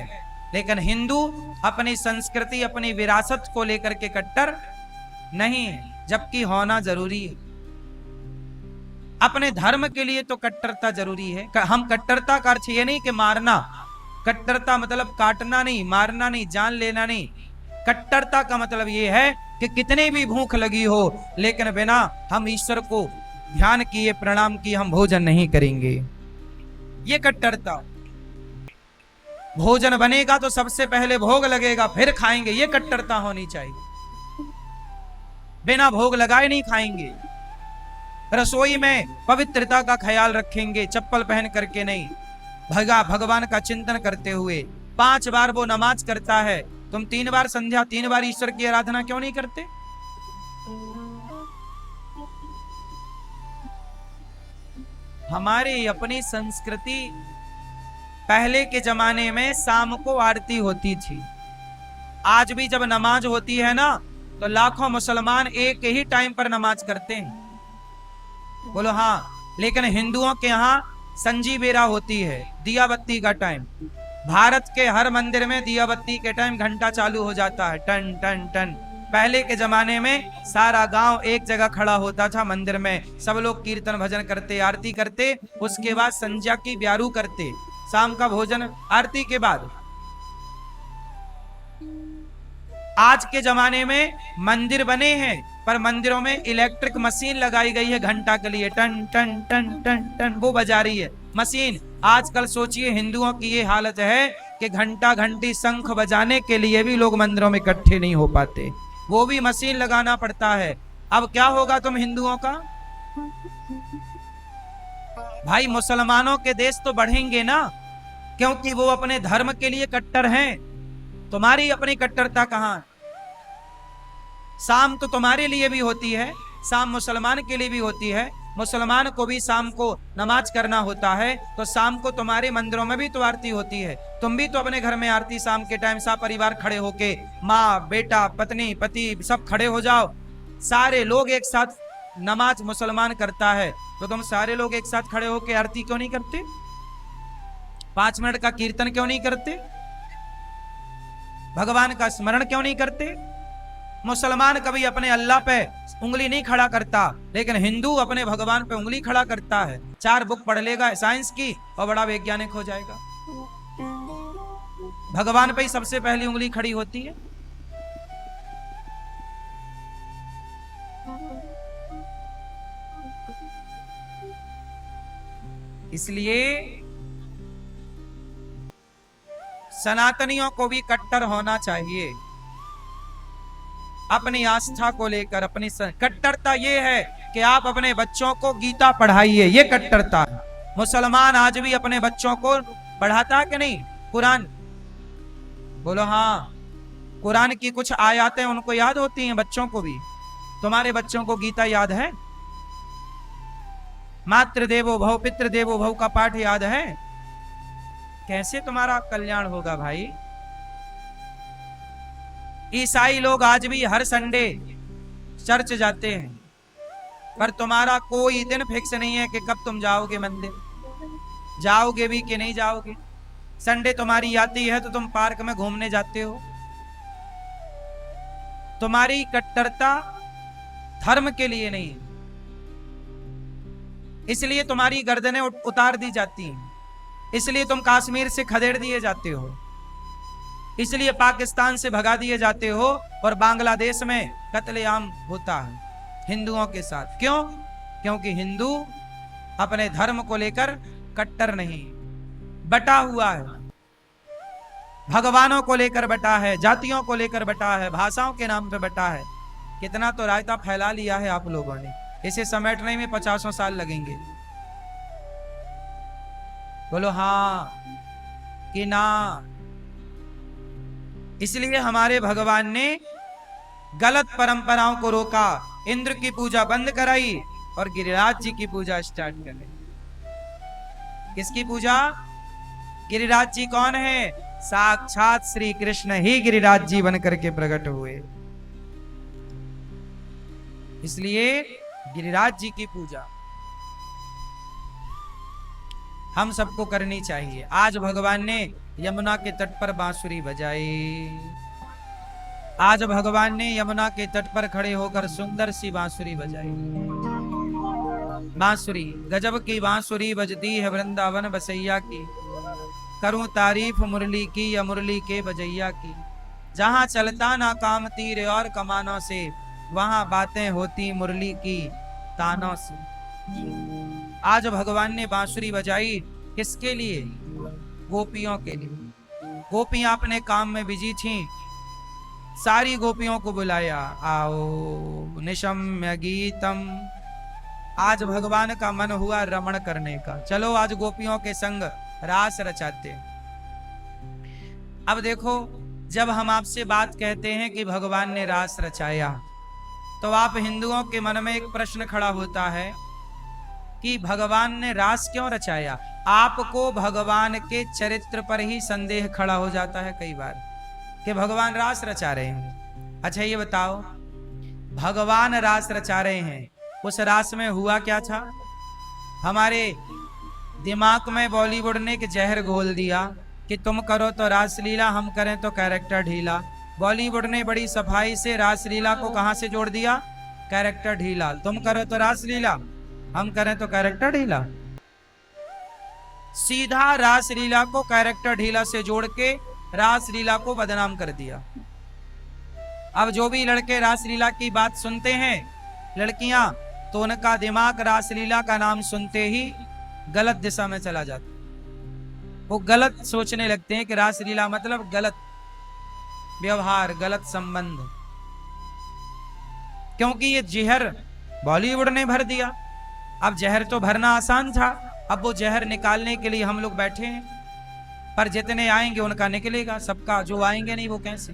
लेकिन हिंदू अपनी संस्कृति अपनी विरासत को लेकर के कट्टर नहीं है, जबकि होना जरूरी है। अपने धर्म के लिए तो कट्टरता जरूरी है। हम कट्टरता का अर्थ ये नहीं कि मारना, कट्टरता मतलब काटना नहीं, मारना नहीं, जान लेना नहीं। कट्टरता का मतलब ये है कि कितनी भी भूख लगी हो लेकिन बिना हम ईश्वर को ध्यान किए प्रणाम किए हम भोजन नहीं करेंगे, ये कट्टरता। भोजन बनेगा तो सबसे पहले भोग लगेगा फिर खाएंगे, ये कट्टरता होनी चाहिए। बिना भोग लगाए नहीं खाएंगे। रसोई में पवित्रता का ख्याल रखेंगे, चप्पल पहन करके नहीं, भगवान का चिंतन करते हुए। 5 बार वो नमाज करता है, तुम 3 बार संध्या 3 बार ईश्वर की आराधना क्यों नहीं करते? हमारी अपनी संस्कृति, पहले के जमाने में शाम को आरती होती थी। आज भी जब नमाज होती है ना तो लाखों मुसलमान एक ही टाइम पर नमाज करते हैं, बोलो हाँ। लेकिन हिंदुओं के यहाँ संजी बेरा होती है, दिया बत्ती का टाइम। भारत के हर मंदिर में दिया बत्ती के टाइम घंटा चालू हो जाता है, टन टन टन। पहले के जमाने में सारा गांव एक जगह खड़ा होता था मंदिर में, सब लोग कीर्तन भजन करते, आरती करते, उसके बाद संध्या की ब्यारू करते, शाम का भोजन आरती के बाद। आज के जमाने में मंदिर बने हैं पर मंदिरों में इलेक्ट्रिक मशीन लगाई गई है घंटा के लिए, टन टन टन टन टन वो बजा रही है मशीन। आजकल सोचिए हिंदुओं की ये हालत है कि घंटा घंटी शंख बजाने के लिए भी लोग मंदिरों में इकट्ठे नहीं हो पाते, वो भी मशीन लगाना पड़ता है। अब क्या होगा तुम हिंदुओं का? भाई मुसलमानों के देश तो बढ़ेंगे ना, क्योंकि वो अपने धर्म के लिए कट्टर हैं। तुम्हारी अपनी कट्टरता कहां? शाम तो तुम्हारे लिए भी होती है, शाम मुसलमान के लिए भी होती है। मुसलमान को भी शाम को नमाज करना होता है, तो शाम को तुम्हारे मंदिरों में भी तो आरती होती है। तुम भी तो अपने घर में आरती शाम के टाइम सा परिवार खड़े होके, माँ बेटा पत्नी पति सब खड़े हो जाओ, सारे लोग एक साथ नमाज मुसलमान करता है, तो तुम सारे लोग एक साथ खड़े होके आरती क्यों नहीं करते? 5 मिनट का कीर्तन क्यों नहीं करते? भगवान का स्मरण क्यों नहीं करते? मुसलमान कभी अपने अल्लाह पे उंगली नहीं खड़ा करता, लेकिन हिंदू अपने भगवान पे उंगली खड़ा करता है। 4 बुक पढ़ लेगा साइंस की और बड़ा वैज्ञानिक हो जाएगा। भगवान पे ही सबसे पहली उंगली खड़ी होती है। इसलिए सनातनियों को भी कट्टर होना चाहिए अपनी आस्था को लेकर। अपनी कट्टरता ये है कि आप अपने बच्चों को गीता पढ़ाइए, ये कट्टरता है। मुसलमान आज भी अपने बच्चों को पढ़ाता है कि नहीं? कुरान, बोलो हाँ। कुरान की कुछ आयतें उनको याद होती हैं, बच्चों को भी। तुम्हारे बच्चों को गीता याद है? मातृ देवो भव पितृ देवो भव का पाठ याद है? कैसे तुम्हारा कल्याण होगा भाई? ईसाई लोग आज भी हर संडे चर्च जाते हैं, पर तुम्हारा कोई दिन फिक्स नहीं है कि कब तुम जाओगे मंदिर, जाओगे भी कि नहीं जाओगे। संडे तुम्हारी आती है तो तुम पार्क में घूमने जाते हो। तुम्हारी कट्टरता धर्म के लिए नहीं है, इसलिए तुम्हारी गर्दनें उतार दी जाती हैं, इसलिए तुम कश्मीर से खदेड़ दिए जाते हो, इसलिए पाकिस्तान से भगा दिए जाते हो, और बांग्लादेश में कत्लेआम होता है हिंदुओं के साथ। क्यों? क्योंकि हिंदू अपने धर्म को लेकर कट्टर नहीं, बटा हुआ है, भगवानों को लेकर बटा है, जातियों को लेकर बटा है, भाषाओं के नाम पे बटा है। कितना तो रायता फैला लिया है आप लोगों ने, इसे समेटने में 50 साल लगेंगे। बोलो हाँ कि ना? इसलिए हमारे भगवान ने गलत परंपराओं को रोका, इंद्र की पूजा बंद कराई और गिरिराज जी की पूजा स्टार्ट कर दी। किसकी पूजा? गिरिराज जी कौन है? साक्षात श्री कृष्ण ही गिरिराज जी बन करके प्रकट हुए। इसलिए गिरिराज जी की पूजा। हम सबको करनी चाहिए। आज भगवान ने यमुना के तट पर बांसुरी बजाई। आज भगवान ने यमुना के तट पर खड़े होकर सुंदर सी बांसुरी बजाई। बांसुरी गजब की बांसुरी बजती है वृंदावन बसैया की। करूं तारीफ मुरली की या मुरली के बजैया की। जहां चलता ना काम तीर और कमानों से, वहां बातें होती मुरली की तानों से। आज भगवान ने बांसुरी बजाई किसके लिए? गोपियों के लिए। गोपियां अपने काम में बिजी थीं। सारी गोपियों को बुलाया, आओ निशम्य गीतम। आज भगवान का मन हुआ रमण करने का। चलो आज गोपियों के संग रास रचाते। अब देखो, जब हम आपसे बात कहते हैं कि भगवान ने रास रचाया, तो आप हिंदुओं के मन में एक प्रश्न खड़ा होता है कि भगवान ने रास क्यों रचाया। आपको भगवान के चरित्र पर ही संदेह खड़ा हो जाता है कई बार कि भगवान रास रचा रहे हैं। अच्छा ये बताओ, भगवान रास रचा रहे हैं, उस रास में हुआ क्या था? हमारे दिमाग में बॉलीवुड ने एक जहर घोल दिया कि तुम करो तो रासलीला, हम करें तो कैरेक्टर ढीला। बॉलीवुड ने बड़ी सफाई से रासलीला को कहां से जोड़ दिया? कैरेक्टर ढीला। तुम करो तो रासलीला, हम करें तो कैरेक्टर ढीला। सीधा रासलीला को कैरेक्टर ढीला से जोड़ के रासलीला को बदनाम कर दिया। अब जो भी लड़के रासलीला की बात सुनते हैं, लड़कियां, तो उनका दिमाग रासलीला का नाम सुनते ही गलत दिशा में चला जाता। वो गलत सोचने लगते हैं कि रासलीला मतलब गलत व्यवहार, गलत संबंध। क्योंकि ये जहर बॉलीवुड ने भर दिया। अब जहर तो भरना आसान था, अब वो जहर निकालने के लिए हम लोग बैठे हैं। पर जितने आएंगे उनका निकलेगा, सबका। जो आएंगे नहीं वो कैसे?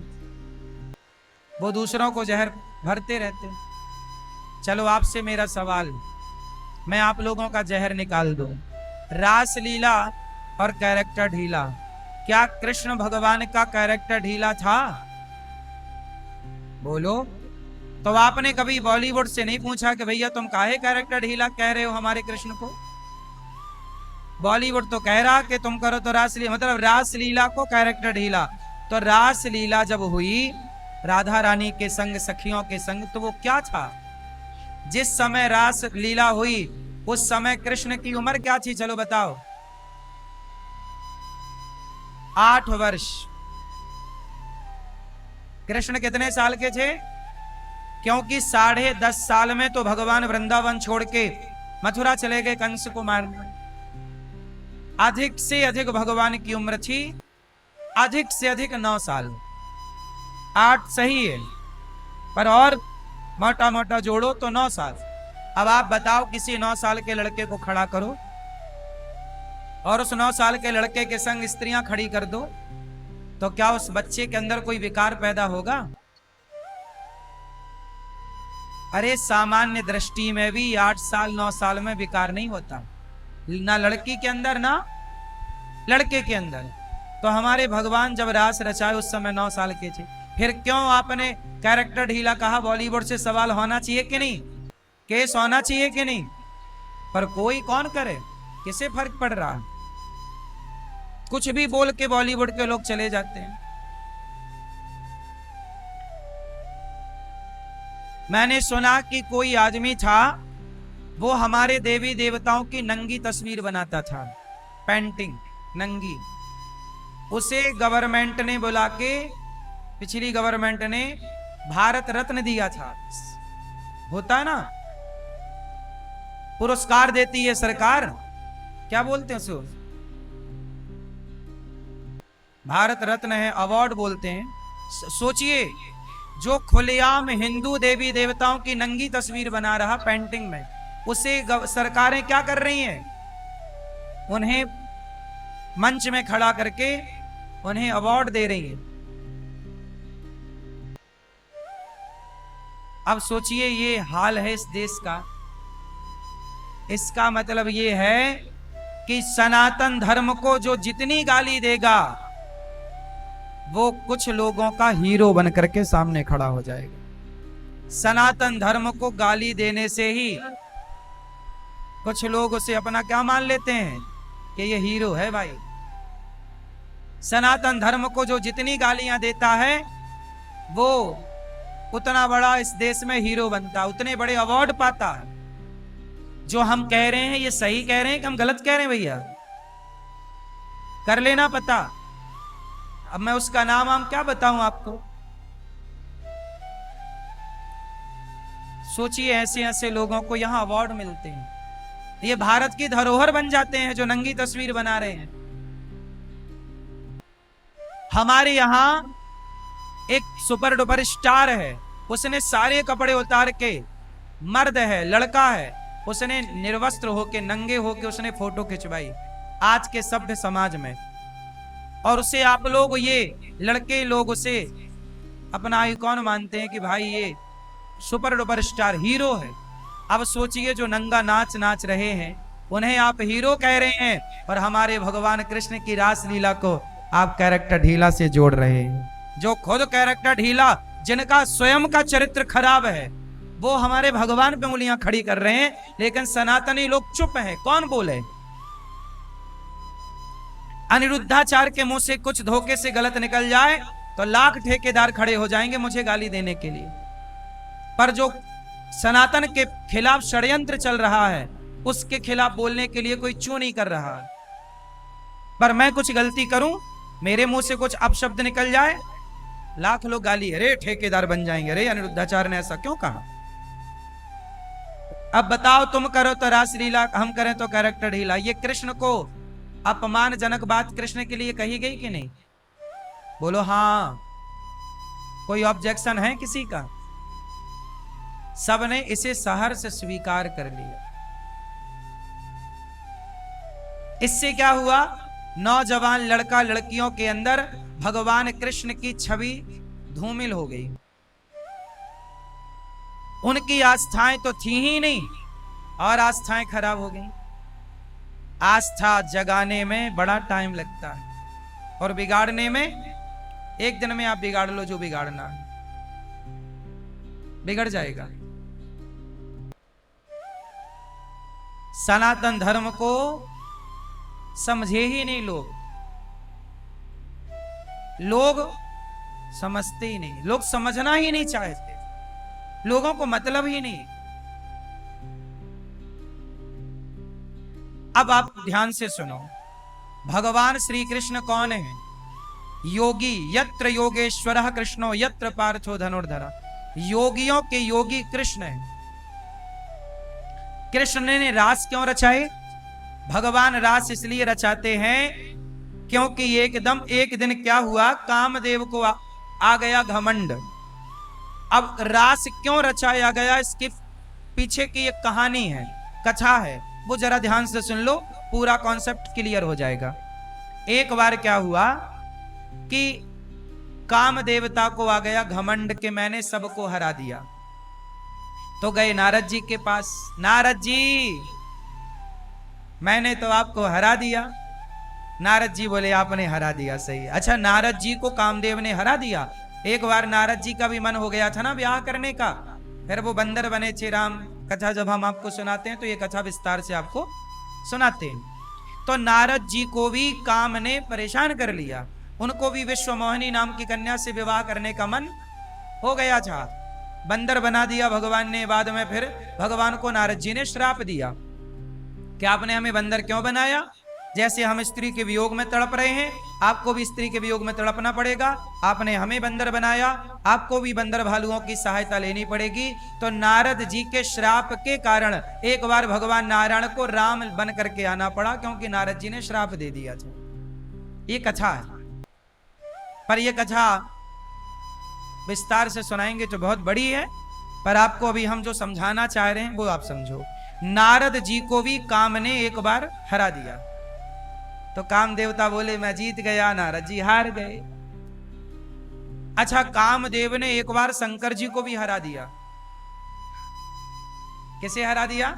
वो दूसरों को जहर भरते रहते। चलो आपसे मेरा सवाल, मैं आप लोगों का जहर निकाल दूं। रासलीला और कैरेक्टर ढीला, क्या कृष्ण भगवान का कैरेक्टर ढीला था? बोलो। तो आपने कभी बॉलीवुड से नहीं पूछा कि भैया तुम काहे कैरेक्टर ढीला कह रहे हो हमारे कृष्ण को? बॉलीवुड तो कह रहा कि तुम करो तो रासलीला, मतलब रासलीला को कैरेक्टर ढीला। तो रासलीला जब हुई राधा रानी के संग, सखियों के संग, तो वो क्या था? जिस समय रास लीला हुई उस समय कृष्ण की उम्र क्या थी? चलो बताओ। 8 वर्ष। कृष्ण कितने साल के थे? क्योंकि 10.5 साल में तो भगवान वृंदावन छोड़ के मथुरा चले गए कंस को मारने। अधिक से अधिक भगवान की उम्र थी, अधिक से अधिक 9 साल। 8 सही है, पर और मोटा मोटा जोड़ो तो 9 साल। अब आप बताओ, किसी 9 साल के लड़के को खड़ा करो और उस 9 साल के लड़के के संग स्त्रियां खड़ी कर दो, तो क्या उस बच्चे के अंदर कोई विकार पैदा होगा? अरे सामान्य दृष्टि में भी 8 साल 9 साल में विकार नहीं होता, ना लड़की के अंदर ना लड़के के अंदर। तो हमारे भगवान जब रास रचाए उस समय 9 साल के थे। फिर क्यों आपने कैरेक्टर ढीला कहा? बॉलीवुड से सवाल होना चाहिए कि नहीं? केस होना चाहिए कि नहीं? पर कोई कौन करे, किसे फर्क पड़ रहा? कुछ भी बोल के बॉलीवुड के लोग चले जाते हैं। मैंने सुना कि कोई आदमी था, वो हमारे देवी देवताओं की नंगी तस्वीर बनाता था, पेंटिंग नंगी। उसे गवर्नमेंट ने बुला के, पिछली गवर्नमेंट ने भारत रत्न दिया था। होता है ना, पुरस्कार देती है सरकार, क्या बोलते हैं उसको? भारत रत्न है, अवार्ड बोलते हैं। सोचिए, जो खुलेआम हिंदू देवी देवताओं की नंगी तस्वीर बना रहा पेंटिंग में, उसे सरकारें क्या कर रही हैं? उन्हें मंच में खड़ा करके उन्हें अवार्ड दे रही हैं। अब सोचिए, ये हाल है इस देश का। इसका मतलब ये है कि सनातन धर्म को जो जितनी गाली देगा, वो कुछ लोगों का हीरो बन करके सामने खड़ा हो जाएगा। सनातन धर्म को गाली देने से ही कुछ लोग उसे अपना क्या मान लेते हैं? कि ये हीरो है भाई। सनातन धर्म को जो जितनी गालियां देता है वो उतना बड़ा इस देश में हीरो बनता, उतने बड़े अवार्ड पाता है। जो हम कह रहे हैं ये सही कह रहे हैं कि हम गलत कह रहे हैं भैया? कर लेना पता। अब मैं उसका नाम हम क्या बताऊं आपको। सोचिए ऐसे ऐसे लोगों को यहां अवार्ड मिलते हैं, ये भारत की धरोहर बन जाते हैं जो नंगी तस्वीर बना रहे हैं। हमारे यहां एक सुपर डुपर स्टार है, उसने सारे कपड़े उतार के, मर्द है, लड़का है, उसने निर्वस्त्र होके, नंगे होके उसने फोटो खिंचवाई आज के सभ्य समाज में। और उसे आप लोग, ये लड़के लोग उसे अपना आइकॉन मानते हैं कि भाई ये सुपर डुपर स्टार हीरो है। अब सोचिए जो नंगा नाच नाच रहे हैं उन्हें आप हीरो कह रहे हैं, और हमारे भगवान कृष्ण की रासलीला को आप कैरेक्टर ढीला से जोड़ रहे हैं। जो खुद कैरेक्टर ढीला, जिनका स्वयं का चरित्र खराब है, वो हमारे भगवान पे उंगलियां खड़ी कर रहे हैं, लेकिन सनातनी लोग चुप हैं। कौन बोले? अनिरुद्धाचार्य के मुंह से कुछ धोखे से गलत निकल जाए तो लाख ठेकेदार खड़े हो जाएंगे मुझे गाली देने के लिए, पर जो सनातन के खिलाफ षड्यंत्र चल रहा है उसके खिलाफ बोलने के लिए कोई चू नहीं कर रहा। पर मैं कुछ गलती करूं, मेरे मुंह से कुछ अपशब्द निकल जाए, लाख लोग गाली, अरे ठेकेदार बन जाएंगे, अरे अनिरुद्धाचार्य ने ऐसा क्यों कहा। अब बताओ, तुम करो तो रासलीला, हम करें तो कैरेक्टर ढीला। ये कृष्ण को अपमानजनक बात कृष्ण के लिए कही गई कि नहीं? बोलो हाँ। कोई ऑब्जेक्शन है किसी का? सबने इसे सहर्ष स्वीकार कर लिया। इससे क्या हुआ? नौजवान लड़का लड़कियों के अंदर भगवान कृष्ण की छवि धूमिल हो गई। उनकी आस्थाएं तो थी ही नहीं और आस्थाएं खराब हो गई। आस्था जगाने में बड़ा टाइम लगता है और बिगाड़ने में एक दिन में आप बिगाड़ लो जो बिगाड़ना है, बिगड़ जाएगा। सनातन धर्म को समझे ही नहीं लोग, लोग समझते ही नहीं, लोग समझना ही नहीं चाहते, लोगों को मतलब ही नहीं। अब आप ध्यान से सुनो, भगवान श्री कृष्ण कौन है? योगी, यत्र योगेश्वरः कृष्णो यत्र पार्थो धनुर्धरा। योगियों के योगी कृष्ण है। कृष्ण ने रास क्यों रचाए? भगवान रास इसलिए रचाते हैं क्योंकि एक दिन क्या हुआ, कामदेव को आ गया घमंड। अब रास क्यों रचाया गया, इसके पीछे की एक कहानी है, कथा है, वो जरा ध्यान से सुन लो, पूरा कॉन्सेप्ट क्लियर हो जाएगा। एक बार क्या हुआ कि काम देवता को आ गया घमंड के मैंने सबको हरा दिया। तो गए नारद जी के पास, नारद जी मैंने तो आपको हरा दिया। नारद जी बोले आपने हरा दिया, सही है। अच्छा, नारद जी को कामदेव ने हरा दिया। एक बार नारद जी का भी मन हो गया था ना ब्याह करने का, फिर वो बंदर बने थे। राम कथा जब हम आपको सुनाते हैं तो ये कथा विस्तार से आपको सुनाते हैं। तो नारद जी को भी काम ने परेशान कर लिया, उनको भी विश्वमोहिनी नाम की कन्या से विवाह करने का मन हो गया था। बंदर बना दिया भगवान ने। बाद में फिर भगवान को नारद जी ने श्राप दिया कि आपने हमें बंदर क्यों बनाया? जैसे हम स्त्री के वियोग में तड़प रहे हैं, आपको भी स्त्री के वियोग में तड़पना पड़ेगा। आपने हमें बंदर बनाया, आपको भी बंदर भालुओं की सहायता लेनी पड़ेगी। तो नारद जी के श्राप के कारण एक बार भगवान नारायण को राम बन करके आना पड़ा, क्योंकि नारद जी ने श्राप दे दिया था। ये कथा है, पर यह कथा विस्तार से सुनाएंगे तो बहुत बड़ी है, पर आपको अभी हम जो समझाना चाह रहे हैं वो आप समझो। नारद जी को भी काम ने एक बार हरा दिया। तो काम देवता बोले मैं जीत गया, नारद जी हार गए। अच्छा, कामदेव ने एक बार शंकर जी को भी हरा दिया। किसे हरा दिया?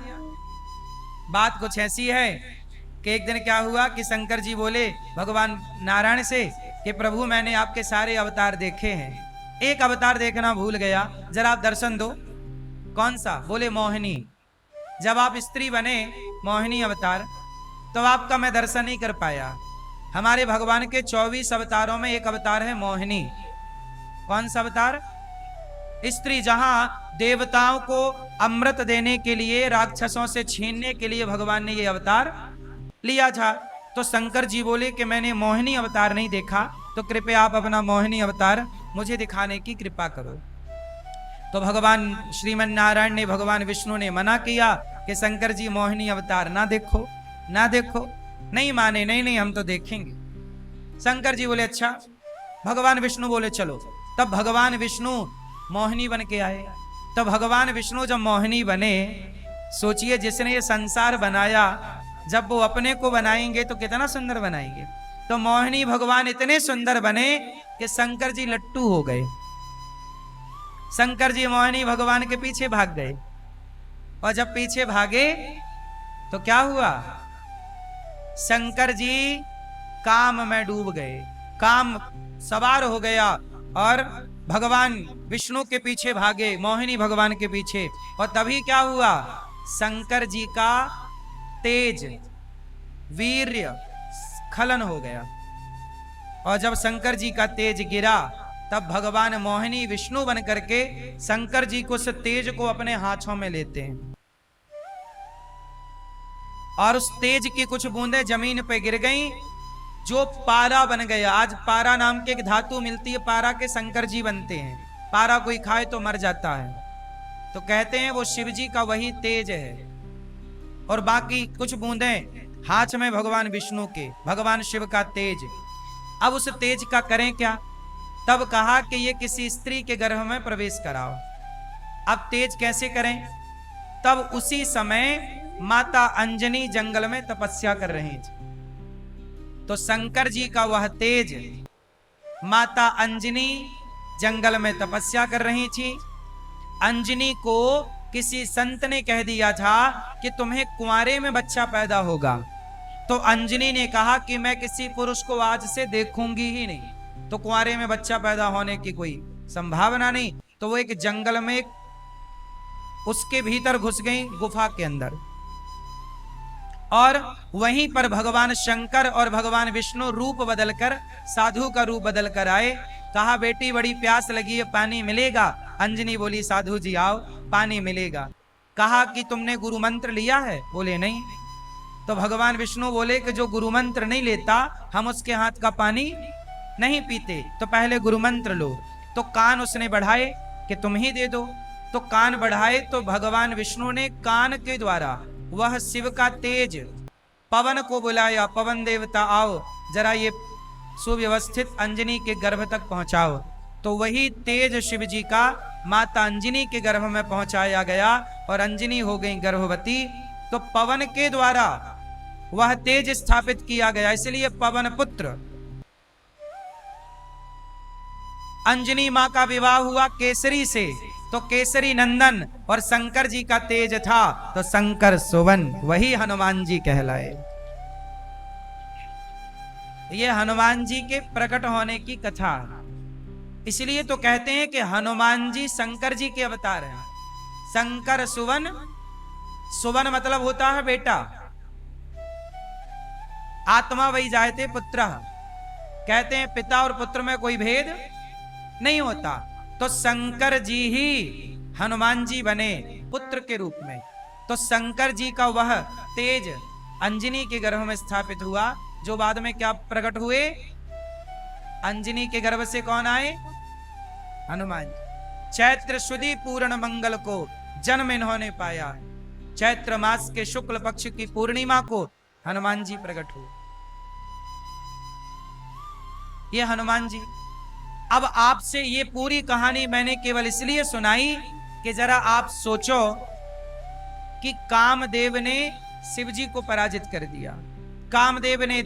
बात कुछ ऐसी है कि एक दिन क्या हुआ कि शंकर जी बोले भगवान नारायण से कि प्रभु मैंने आपके सारे अवतार देखे हैं, एक अवतार देखना भूल गया, जरा आप दर्शन दो। कौन सा? बोले मोहिनी। जब आप स्त्री बने मोहिनी अवतार, तो आपका मैं दर्शन नहीं कर पाया। हमारे भगवान के 24 अवतारों में एक अवतार है मोहिनी। कौन सा अवतार? स्त्री। जहां देवताओं को अमृत देने के लिए, राक्षसों से छीनने के लिए भगवान ने यह अवतार लिया था। तो शंकर जी बोले कि मैंने मोहिनी अवतार नहीं देखा, तो कृपया आप अपना मोहिनी अवतार मुझे दिखाने की कृपा करो। तो भगवान श्रीमन नारायण ने, भगवान विष्णु ने मना किया कि शंकर जी मोहिनी अवतार ना देखो, ना देखो। नहीं माने, नहीं नहीं हम तो देखेंगे। शंकर जी बोले अच्छा। भगवान विष्णु बोले चलो। तब भगवान विष्णु मोहिनी बन के आए। तो भगवान विष्णु जब मोहिनी बने, सोचिए जिसने ये संसार बनाया, जब वो अपने को बनाएंगे तो कितना सुंदर बनाएंगे। तो मोहिनी भगवान इतने सुंदर बने कि शंकर जी लट्टू हो गए। शंकर जी मोहिनी भगवान के पीछे भाग गए, और जब पीछे भागे तो क्या हुआ? शंकर जी काम में डूब गए, काम सवार हो गया और भगवान विष्णु के पीछे भागे, मोहिनी भगवान के पीछे। और तभी क्या हुआ? शंकर जी का तेज, वीर्य स्खलन हो गया। और जब शंकर जी का तेज गिरा, तब भगवान मोहिनी विष्णु बन करके शंकर जी को, उस तेज को अपने हाथों में लेते हैं, और उस तेज की कुछ बूंदें जमीन पे गिर गईं, जो पारा बन गया। आज पारा नाम की एक धातु मिलती है, पारा के शंकर जी बनते हैं। पारा कोई खाए तो मर जाता है, तो कहते हैं वो शिव जी का वही तेज है। और बाकी कुछ बूंदें हाथ में भगवान विष्णु के, भगवान शिव का तेज। अब उस तेज का करें क्या? तब कहा कि ये किसी स्त्री के गर्भ में प्रवेश कराओ। अब तेज कैसे करें? तब उसी समय माता अंजनी जंगल में तपस्या कर रही थी। तो शंकर जी का वह तेज, माता अंजनी जंगल में तपस्या कर रही थी। अंजनी को किसी संत ने कह दिया था कि तुम्हें कुंवारे में बच्चा पैदा होगा। तो अंजनी ने कहा कि मैं किसी पुरुष को आज से देखूंगी ही नहीं, तो कुंवारे में बच्चा पैदा होने की कोई संभावना नहीं। तो वो एक जंगल में उसके भीतर घुस गई, गुफा के अंदर। और वहीं पर भगवान शंकर और भगवान विष्णु रूप बदलकर, साधु का रूप बदलकर आए। कहा बेटी बड़ी प्यास लगी है, पानी मिलेगा? अंजनी बोली साधु जी आओ, पानी मिलेगा। कहा कि तुमने गुरु मंत्र लिया है? बोले नहीं। तो भगवान विष्णु बोले कि जो गुरु मंत्र नहीं लेता, हम उसके हाथ का पानी नहीं पीते, तो पहले गुरु मंत्र लो। तो कान उसने बढ़ाए कि तुम ही दे दो। तो कान बढ़ाए तो भगवान विष्णु ने कान के द्वारा वह शिव का तेज पवन को बुलाया, पवन देवता आओ जरा ये सुव्यवस्थित अंजनी के गर्भ तक पहुंचाओ। तो वही तेज शिव जी का माता अंजनी के गर्भ में पहुंचाया गया और अंजनी हो गई गर्भवती। तो पवन के द्वारा वह तेज स्थापित किया गया, इसलिए पवन पुत्र। अंजनी मां का विवाह हुआ केसरी से, तो केसरी नंदन और शंकर जी का तेज था, तो शंकर सुवन, वही हनुमान जी कहलाए। ये हनुमान जी के प्रकट होने की कथा, इसलिए तो कहते हैं कि हनुमान जी शंकर जी के अवतार हैं। शंकर सुवन, सुवन मतलब होता है बेटा, आत्मा वही जायते पुत्र। कहते हैं पिता और पुत्र में कोई भेद नहीं होता। तो शंकर जी ही हनुमान जी बने पुत्र के रूप में। तो शंकर जी का वह तेज अंजनी के गर्भ में स्थापित हुआ, जो बाद में क्या प्रकट हुए? अंजनी के गर्भ से कौन आए? हनुमान जी। चैत्र शुदी पूर्ण मंगल को जन्म इन्होंने पाया। चैत्र मास के शुक्ल पक्ष की पूर्णिमा को हनुमान जी प्रकट हुए। ये हनुमान जी। अब आपसे ये पूरी कहानी मैंने केवल इसलिए सुनाई कि जरा आप सोचो कि कामदेव ने शिव जी को पराजित कर दिया। कामदेव ने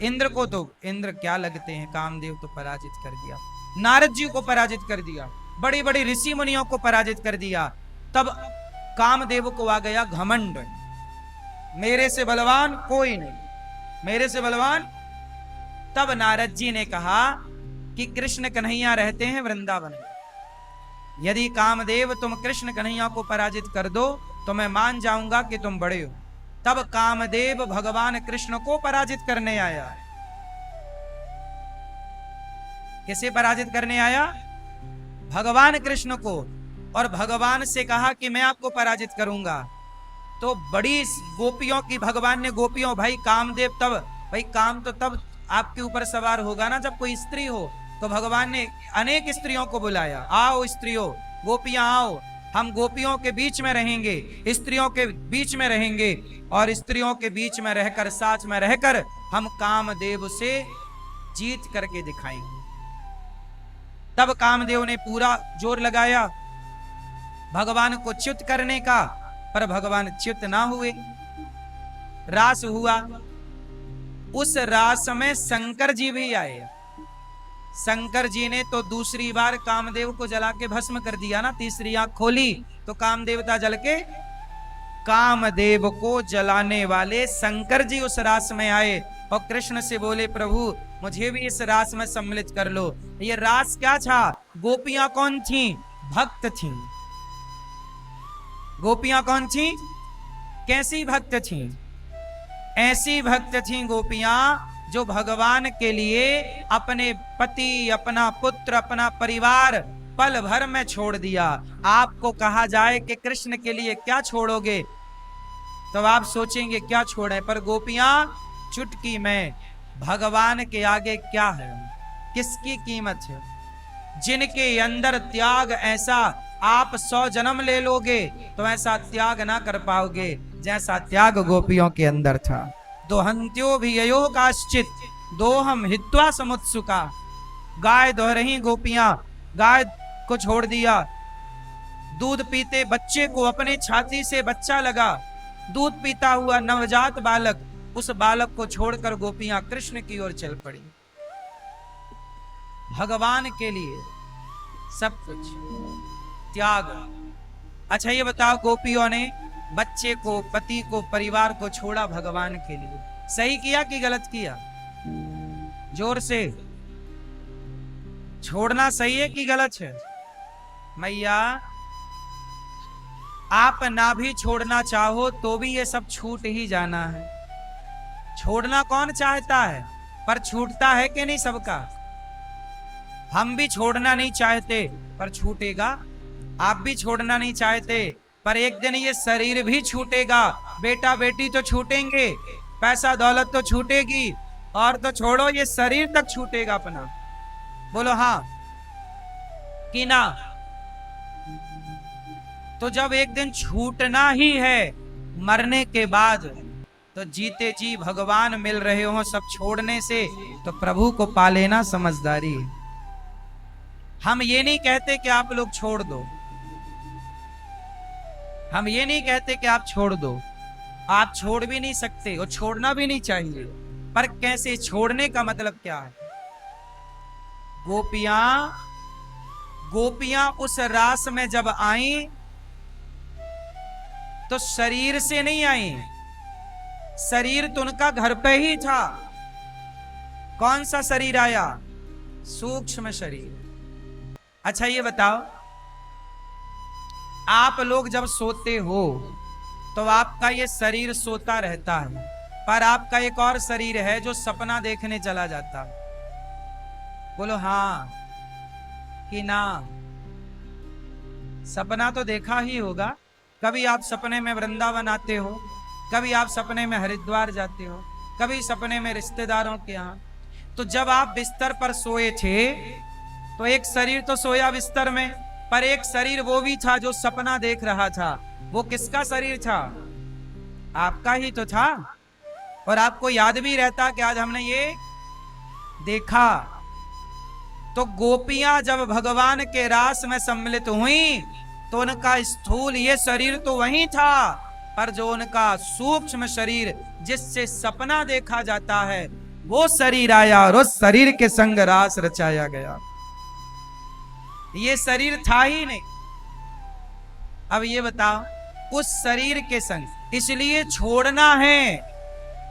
इंद्र को, तो इंद्र क्या लगते हैं, कामदेव तो पराजित कर दिया। नारद जी को पराजित कर दिया, बड़े बड़े ऋषि मुनियों को पराजित कर दिया। तब कामदेव को आ गया घमंड, मेरे से बलवान कोई नहीं, मेरे से बलवान। तब नारद जी ने कहा कि कृष्ण कन्हैया रहते हैं वृंदावन में, यदि कामदेव तुम कृष्ण कन्हैया को पराजित कर दो तो मैं मान जाऊंगा कि तुम बड़े हो। तब कामदेव भगवान कृष्ण को पराजित करने आया है। किसे पराजित करने आया? भगवान कृष्ण को। और भगवान से कहा कि मैं आपको पराजित करूंगा। तो बड़ी गोपियों की भगवान ने, गोपियों भाई कामदेव, तब भाई काम तो तब आपके ऊपर सवार होगा ना जब कोई स्त्री हो। तो भगवान ने अनेक स्त्रियों को बुलाया, आओ स्त्रियों, गोपियां आओ, हम गोपियों के बीच में रहेंगे, स्त्रियों के बीच में रहेंगे, और स्त्रियों के बीच में रहकर, साथ में रहकर हम कामदेव से जीत करके दिखाएंगे। तब कामदेव ने पूरा जोर लगाया भगवान को च्युत करने का, पर भगवान च्युत ना हुए। रास हुआ, उस रास में शंकर जी भी आए। शंकर जी ने तो दूसरी बार कामदेव को जला के भस्म कर दिया ना। तीसरी आंख खोली तो कामदेवता जल के, कामदेव को जलाने वाले शंकर जी उस रास में आए और कृष्ण से बोले, प्रभु मुझे भी इस रास में सम्मिलित कर लो। ये रास क्या था? गोपियां कौन थी? भक्त थी। गोपियां कौन थी? कैसी भक्त थी? ऐसी भक्त थी गोपियां जो भगवान के लिए अपने पति, अपना पुत्र, अपना परिवार पल भर में छोड़ दिया। आपको कहा जाए कि कृष्ण के लिए क्या छोड़ोगे, तो आप सोचेंगे क्या छोड़े, पर गोपियां चुटकी में भगवान के आगे क्या है, किसकी कीमत है? जिनके अंदर त्याग ऐसा, आप 100 जन्म ले लोगे तो ऐसा त्याग ना कर पाओगे जैसा त्याग गोपियों के अंदर था। दोहंत्यो भी अयो काश्चित दोहम हित्वा समुत्सुका। गाय दोह रही गोपियां, गाय को छोड़ दिया। दूध पीते बच्चे को, अपने छाती से बच्चा लगा, दूध पीता हुआ नवजात बालक, उस बालक को छोड़कर गोपियां कृष्ण की ओर चल पड़ी। भगवान के लिए सब कुछ त्याग। अच्छा ये बताओ, गोपियों ने बच्चे को, पति को, परिवार को छोड़ा भगवान के लिए, सही किया कि गलत किया? जोर से, छोड़ना सही है कि गलत है? मैया आप ना भी छोड़ना चाहो तो भी ये सब छूट ही जाना है। छोड़ना कौन चाहता है, पर छूटता है कि नहीं सबका? हम भी छोड़ना नहीं चाहते पर छूटेगा, आप भी छोड़ना नहीं चाहते पर एक दिन ये शरीर भी छूटेगा। बेटा बेटी तो छूटेंगे, पैसा दौलत तो छूटेगी, और तो छोड़ो ये शरीर तक छूटेगा अपना। बोलो हाँ कि ना? तो जब एक दिन छूटना ही है मरने के बाद, तो जीते जी भगवान मिल रहे हो सब छोड़ने से, तो प्रभु को पा लेना समझदारी है। हम ये नहीं कहते कि आप लोग छोड़ दो, हम ये नहीं कहते कि आप छोड़ दो, आप छोड़ भी नहीं सकते और छोड़ना भी नहीं चाहिए, पर कैसे छोड़ने का मतलब क्या है? गोपियां उस रास में जब आई तो शरीर से नहीं आई, शरीर तो उनका घर पे ही था। कौन सा शरीर आया? सूक्ष्म शरीर। अच्छा ये बताओ, आप लोग जब सोते हो तो आपका ये शरीर सोता रहता है, पर आपका एक और शरीर है जो सपना देखने चला जाता है। बोलो हाँ कि ना? सपना तो देखा ही होगा। कभी आप सपने में वृंदावन आते हो, कभी आप सपने में हरिद्वार जाते हो, कभी सपने में रिश्तेदारों के यहाँ। तो जब आप बिस्तर पर सोए थे तो एक शरीर तो सोया बिस्तर में, पर एक शरीर वो भी था जो सपना देख रहा था। वो किसका शरीर था? आपका ही तो था। और आपको याद भी रहता कि आज हमने ये देखा। तो गोपियां जब भगवान के रास में सम्मिलित हुई तो उनका स्थूल ये शरीर तो वही था, पर जो उनका सूक्ष्म शरीर जिससे सपना देखा जाता है वो शरीर आया और उस शरीर के संग रास रचाया गया। ये शरीर था ही नहीं। अब ये बताओ, उस शरीर के संग, इसलिए छोड़ना है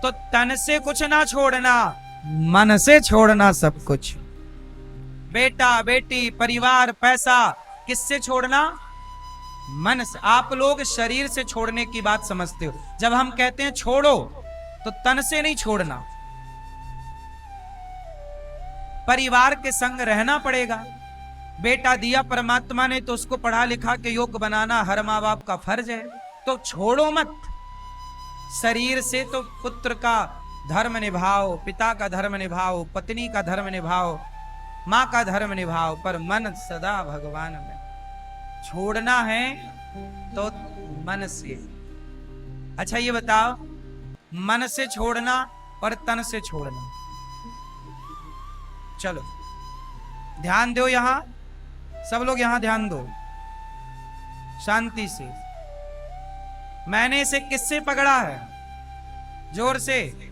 तो तन से कुछ ना छोड़ना, मन से छोड़ना सब कुछ। बेटा बेटी परिवार पैसा किससे छोड़ना? मन से। आप लोग शरीर से छोड़ने की बात समझते हो। जब हम कहते हैं छोड़ो तो तन से नहीं छोड़ना, परिवार के संग रहना पड़ेगा। बेटा दिया परमात्मा ने तो उसको पढ़ा लिखा के योग्य बनाना हर माँ बाप का फर्ज है। तो छोड़ो मत। शरीर से तो पुत्र का धर्म निभाओ, पिता का धर्म निभाओ, पत्नी का धर्म निभाओ, माँ का धर्म निभाओ, पर मन सदा भगवान में। छोड़ना है तो मन से। अच्छा ये बताओ, मन से छोड़ना और तन से छोड़ना, चलो ध्यान दो। यहां सब लोग यहां ध्यान दो शांति से। मैंने इसे किससे पकड़ा है? जोर से,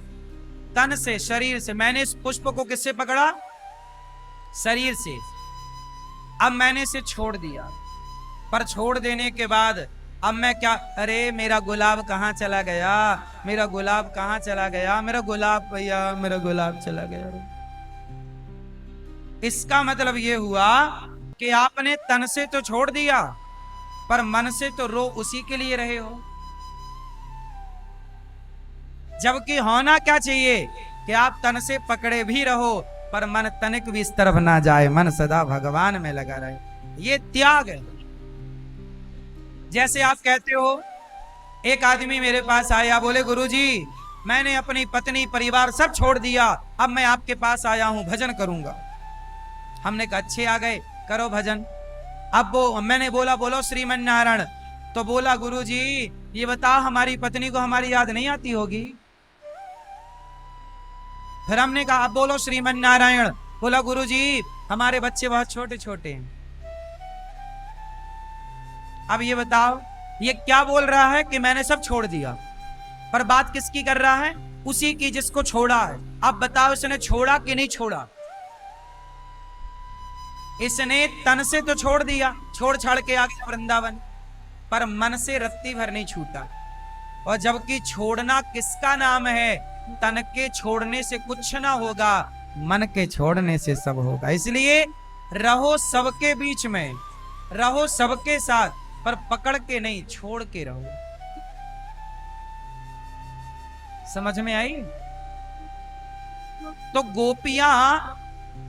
तन से, शरीर से। मैंने इस पुष्प को किससे पकड़ा? शरीर से। अब मैंने इसे छोड़ दिया, पर छोड़ देने के बाद अब मैं क्या, अरे मेरा गुलाब कहाँ चला गया, मेरा गुलाब कहाँ चला गया, मेरा गुलाब भैया, मेरा गुलाब चला गया। इसका मतलब यह हुआ कि आपने तन से तो छोड़ दिया, पर मन से तो रो उसी के लिए रहे हो। जबकि होना क्या चाहिए कि आप तन से पकड़े भी रहो, पर मन तनिक भी इस तरफ ना जाए, मन सदा भगवान में लगा रहे। ये त्याग है। जैसे आप कहते हो, एक आदमी मेरे पास आया, बोले गुरुजी मैंने अपनी पत्नी परिवार सब छोड़ दिया, अब मैं आपके पास आया हूं, भजन करूंगा। हमने कहा अच्छे आ गए, करो भजन। अब वो मैंने बोला बोलो श्रीमन नारायण, तो बोला गुरुजी ये बताओ हमारी पत्नी को हमारी याद नहीं आती होगी? फिर हमने कहा अब बोलो श्रीमन नारायण। बोला गुरुजी हमारे बच्चे बहुत छोटे छोटे हैं। अब ये बताओ ये क्या बोल रहा है कि मैंने सब छोड़ दिया, पर बात किसकी कर रहा है? उसी की जिसको छोड़ा है। अब बताओ इसने छोड़ा कि नहीं छोड़ा? इसने तन से तो छोड़ दिया, छोड़ छाड़ के आ गया वृंदावन, पर मन से रत्ती भर नहीं छूटा। और जबकि छोड़ना किसका नाम है? तन के छोड़ने से कुछ ना होगा, मन के छोड़ने से सब होगा। इसलिए रहो सबके बीच में, रहो सबके साथ, पर पकड़ के नहीं, छोड़ के रहो। समझ में आई? तो गोपियां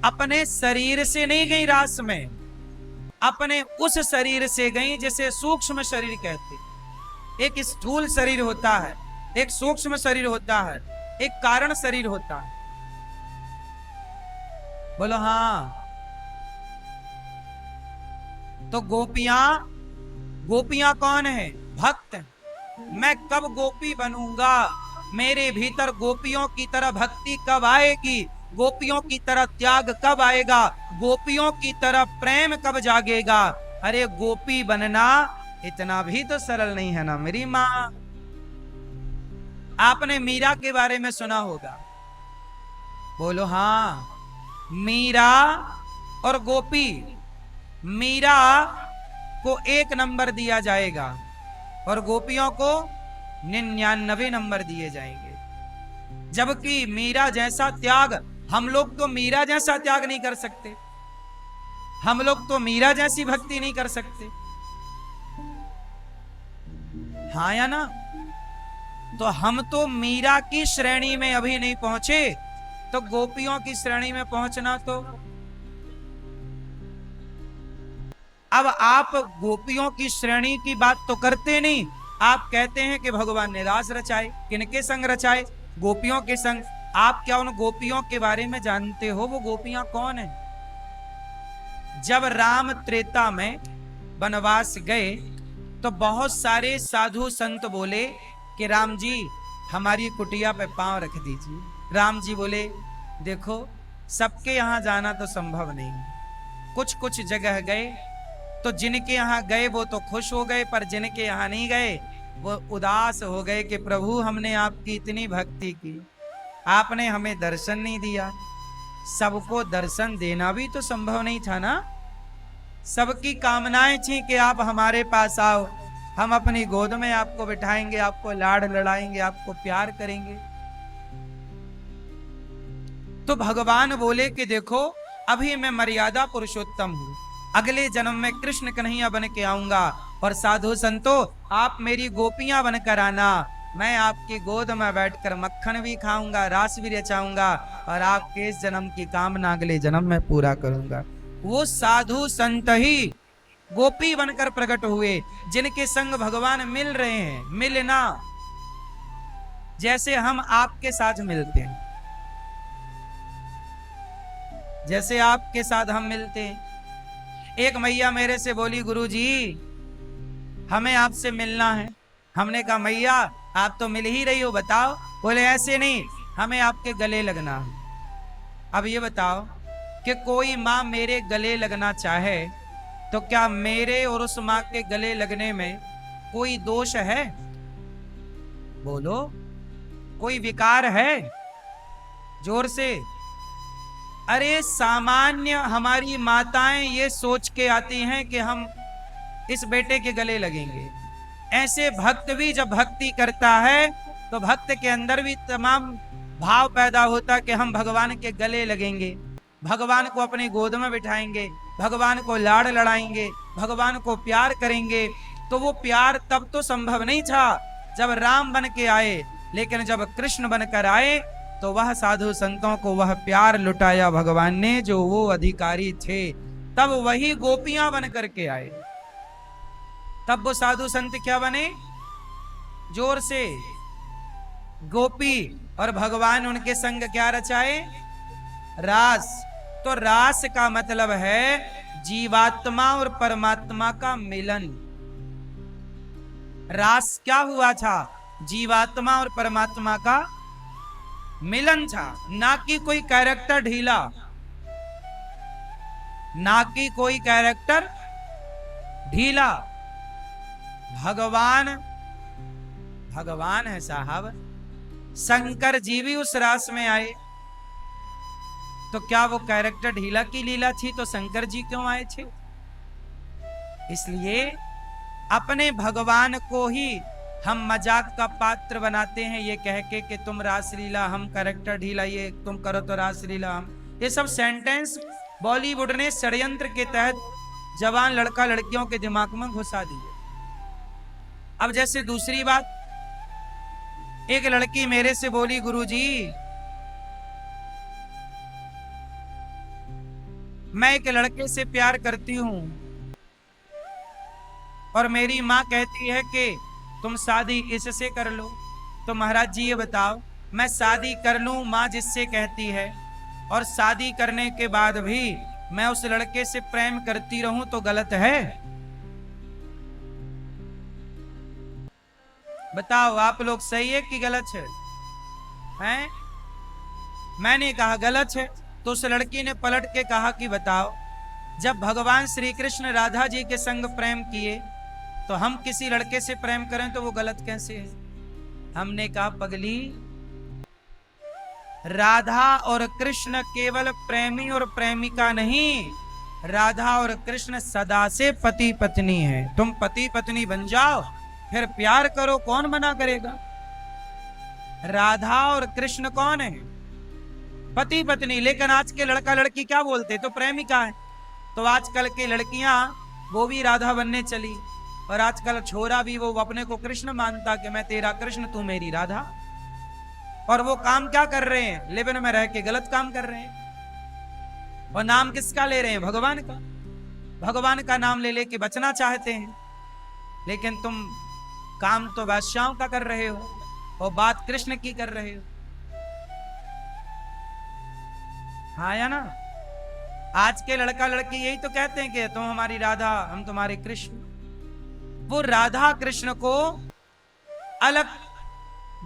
अपने शरीर से नहीं गई रास में, अपने उस शरीर से गई जिसे सूक्ष्म शरीर कहते। एक स्थूल शरीर होता है, एक सूक्ष्म शरीर होता है, एक कारण शरीर होता है। बोलो हाँ। तो गोपियां कौन है? भक्त। मैं कब गोपी बनूंगा? मेरे भीतर गोपियों की तरह भक्ति कब आएगी? गोपियों की तरह त्याग कब आएगा? गोपियों की तरह प्रेम कब जागेगा? अरे गोपी बनना इतना भी तो सरल नहीं है ना मेरी माँ। आपने मीरा के बारे में सुना होगा, बोलो हाँ। मीरा और गोपी, मीरा को 1 नंबर दिया जाएगा और गोपियों को 99 नंबर दिए जाएंगे। जबकि मीरा जैसा त्याग, हम लोग तो मीरा जैसा त्याग नहीं कर सकते, हम लोग तो मीरा जैसी भक्ति नहीं कर सकते, हाँ या ना? तो हम तो मीरा की श्रेणी में अभी नहीं पहुंचे, तो गोपियों की श्रेणी में पहुंचना तो। अब आप गोपियों की श्रेणी की बात तो करते नहीं, आप कहते हैं कि भगवान ने रास रचाए। किनके संग रचाए? गोपियों के संग। आप क्या उन गोपियों के बारे में जानते हो? वो गोपियां कौन है? जब राम त्रेता में वनवास गए तो बहुत सारे साधु संत बोले कि राम जी हमारी कुटिया पे पांव रख दीजिए। राम जी बोले देखो सबके यहां जाना तो संभव नहीं, कुछ कुछ जगह गए तो जिनके यहां गए वो तो खुश हो गए, पर जिनके यहां नहीं गए वो उदास हो गए कि प्रभु हमने आपकी इतनी भक्ति की, आपने हमें दर्शन नहीं दिया। सबको दर्शन देना भी तो संभव नहीं था ना। सबकी कामनाएं थी कि आप हमारे पास आओ, हम अपनी गोद में आपको बिठाएंगे, आपको लाड़ लड़ाएंगे, आपको प्यार करेंगे। तो भगवान बोले कि देखो अभी मैं मर्यादा पुरुषोत्तम हूं, अगले जन्म में कृष्ण कन्हैया बन के आऊंगा, और साधु संतो आप मेरी गोपियां बनकर आना, मैं आपकी गोद में बैठकर मक्खन भी खाऊंगा, रास भी रचाऊंगा और आपके इस जन्म की कामना अगले जन्म में पूरा करूंगा। वो साधु संत ही गोपी बनकर प्रकट हुए, जिनके संग भगवान मिल रहे हैं। मिलना जैसे हम आपके साथ मिलते हैं, जैसे आपके साथ हम मिलते हैं। एक मैया मेरे से बोली, गुरुजी हमें आपसे मिलना है। हमने कहा मैया आप तो मिल ही रही हो, बताओ। बोले ऐसे नहीं, हमें आपके गले लगना है। अब ये बताओ कि कोई माँ मेरे गले लगना चाहे तो क्या मेरे और उस माँ के गले लगने में कोई दोष है? बोलो, कोई विकार है? जोर से। अरे सामान्य हमारी माताएं ये सोच के आती हैं कि हम इस बेटे के गले लगेंगे। ऐसे भक्त भी जब भक्ति करता है तो भक्त के अंदर भी तमाम भाव पैदा होता कि हम भगवान के गले लगेंगे, भगवान को अपनी गोद में बिठाएंगे, भगवान को लाड़ लड़ाएंगे, भगवान को प्यार करेंगे। तो वो प्यार तब तो संभव नहीं था जब राम बन के आए, लेकिन जब कृष्ण बनकर आए तो वह साधु संतों को वह प्यार लुटाया भगवान ने जो वो अधिकारी थे। तब वही गोपियां बन करके आए। तब वो साधु संत क्या बने? जोर से। गोपी। और भगवान उनके संग क्या रचाए? रास। तो रास का मतलब है जीवात्मा और परमात्मा का मिलन। रास क्या हुआ था? जीवात्मा और परमात्मा का मिलन था, ना कि कोई कैरेक्टर ढीला, ना कि कोई कैरेक्टर ढीला। भगवान भगवान है साहब। शंकर जी भी उस रास में आए, तो क्या वो कैरेक्टर ढीला की लीला थी तो शंकर जी क्यों आए थे? इसलिए अपने भगवान को ही हम मजाक का पात्र बनाते हैं, ये कह के कि तुम रासलीला, हम कैरेक्टर ढीला, ये तुम करो तो रासलीला हम। ये सब सेंटेंस बॉलीवुड ने षड्यंत्र के तहत जवान लड़का लड़कियों के दिमाग में घुसा दिए। अब जैसे दूसरी बात, एक लड़की मेरे से बोली, गुरुजी मैं एक लड़के से प्यार करती हूं और मेरी माँ कहती है कि तुम शादी इससे कर लो। तो महाराज जी ये बताओ, मैं शादी कर लूं माँ जिससे कहती है, और शादी करने के बाद भी मैं उस लड़के से प्रेम करती रहूं तो गलत है? बताओ आप लोग, सही है कि गलत है? हैं? मैंने कहा गलत है, तो उस लड़की ने पलट के कहा कि बताओ, जब भगवान श्री कृष्ण राधा जी के संग प्रेम किए तो हम किसी लड़के से प्रेम करें तो वो गलत कैसे है? हमने कहा पगली, राधा और कृष्ण केवल प्रेमी और प्रेमिका नहीं, राधा और कृष्ण सदा से पति पत्नी है। तुम पति पत्नी बन जाओ, फिर प्यार करो, कौन मना करेगा? राधा और कृष्ण कौन है? पति पत्नी। लेकिन आज के लड़का लड़की क्या बोलते? तो प्रेमिका है। तो आजकल की लड़कियां वो भी राधा बनने चली, और आजकल छोरा भी वो अपने को कृष्ण मानता कि मैं तेरा कृष्ण तू मेरी राधा। और वो काम क्या कर रहे हैं? लिविन में रह के गलत काम कर रहे हैं। और नाम किसका ले रहे हैं? भगवान का। भगवान का नाम ले लेके बचना चाहते हैं, लेकिन तुम काम तो बादशाहों का कर रहे हो और बात कृष्ण की कर रहे हो। हाँ या ना? आज के लड़का लड़की यही तो कहते हैं कि तुम हमारी राधा, हम तुम्हारे कृष्ण। वो राधा कृष्ण को अलग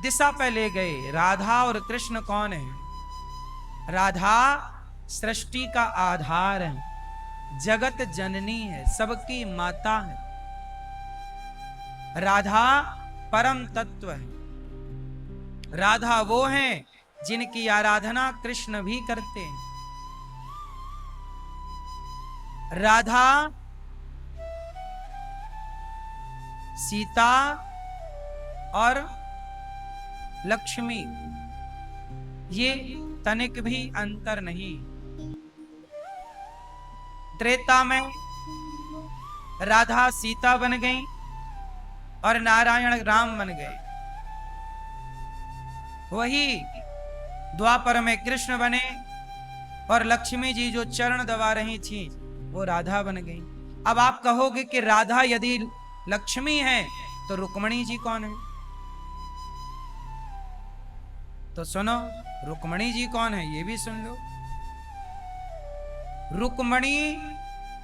दिशा पे ले गए। राधा और कृष्ण कौन है? राधा सृष्टि का आधार है, जगत जननी है, सबकी माता है। राधा परम तत्व है। राधा वो हैं जिनकी आराधना कृष्ण भी करते हैं। राधा सीता और लक्ष्मी, ये तनिक भी अंतर नहीं। त्रेता में राधा सीता बन गई और नारायण राम बन गए। वही द्वापर में कृष्ण बने और लक्ष्मी जी जो चरण दबा रही थी वो राधा बन गई। अब आप कहोगे कि राधा यदि लक्ष्मी है तो रुक्मणी जी कौन है? तो सुनो, रुक्मणी जी कौन है ये भी सुन लो। रुक्मणी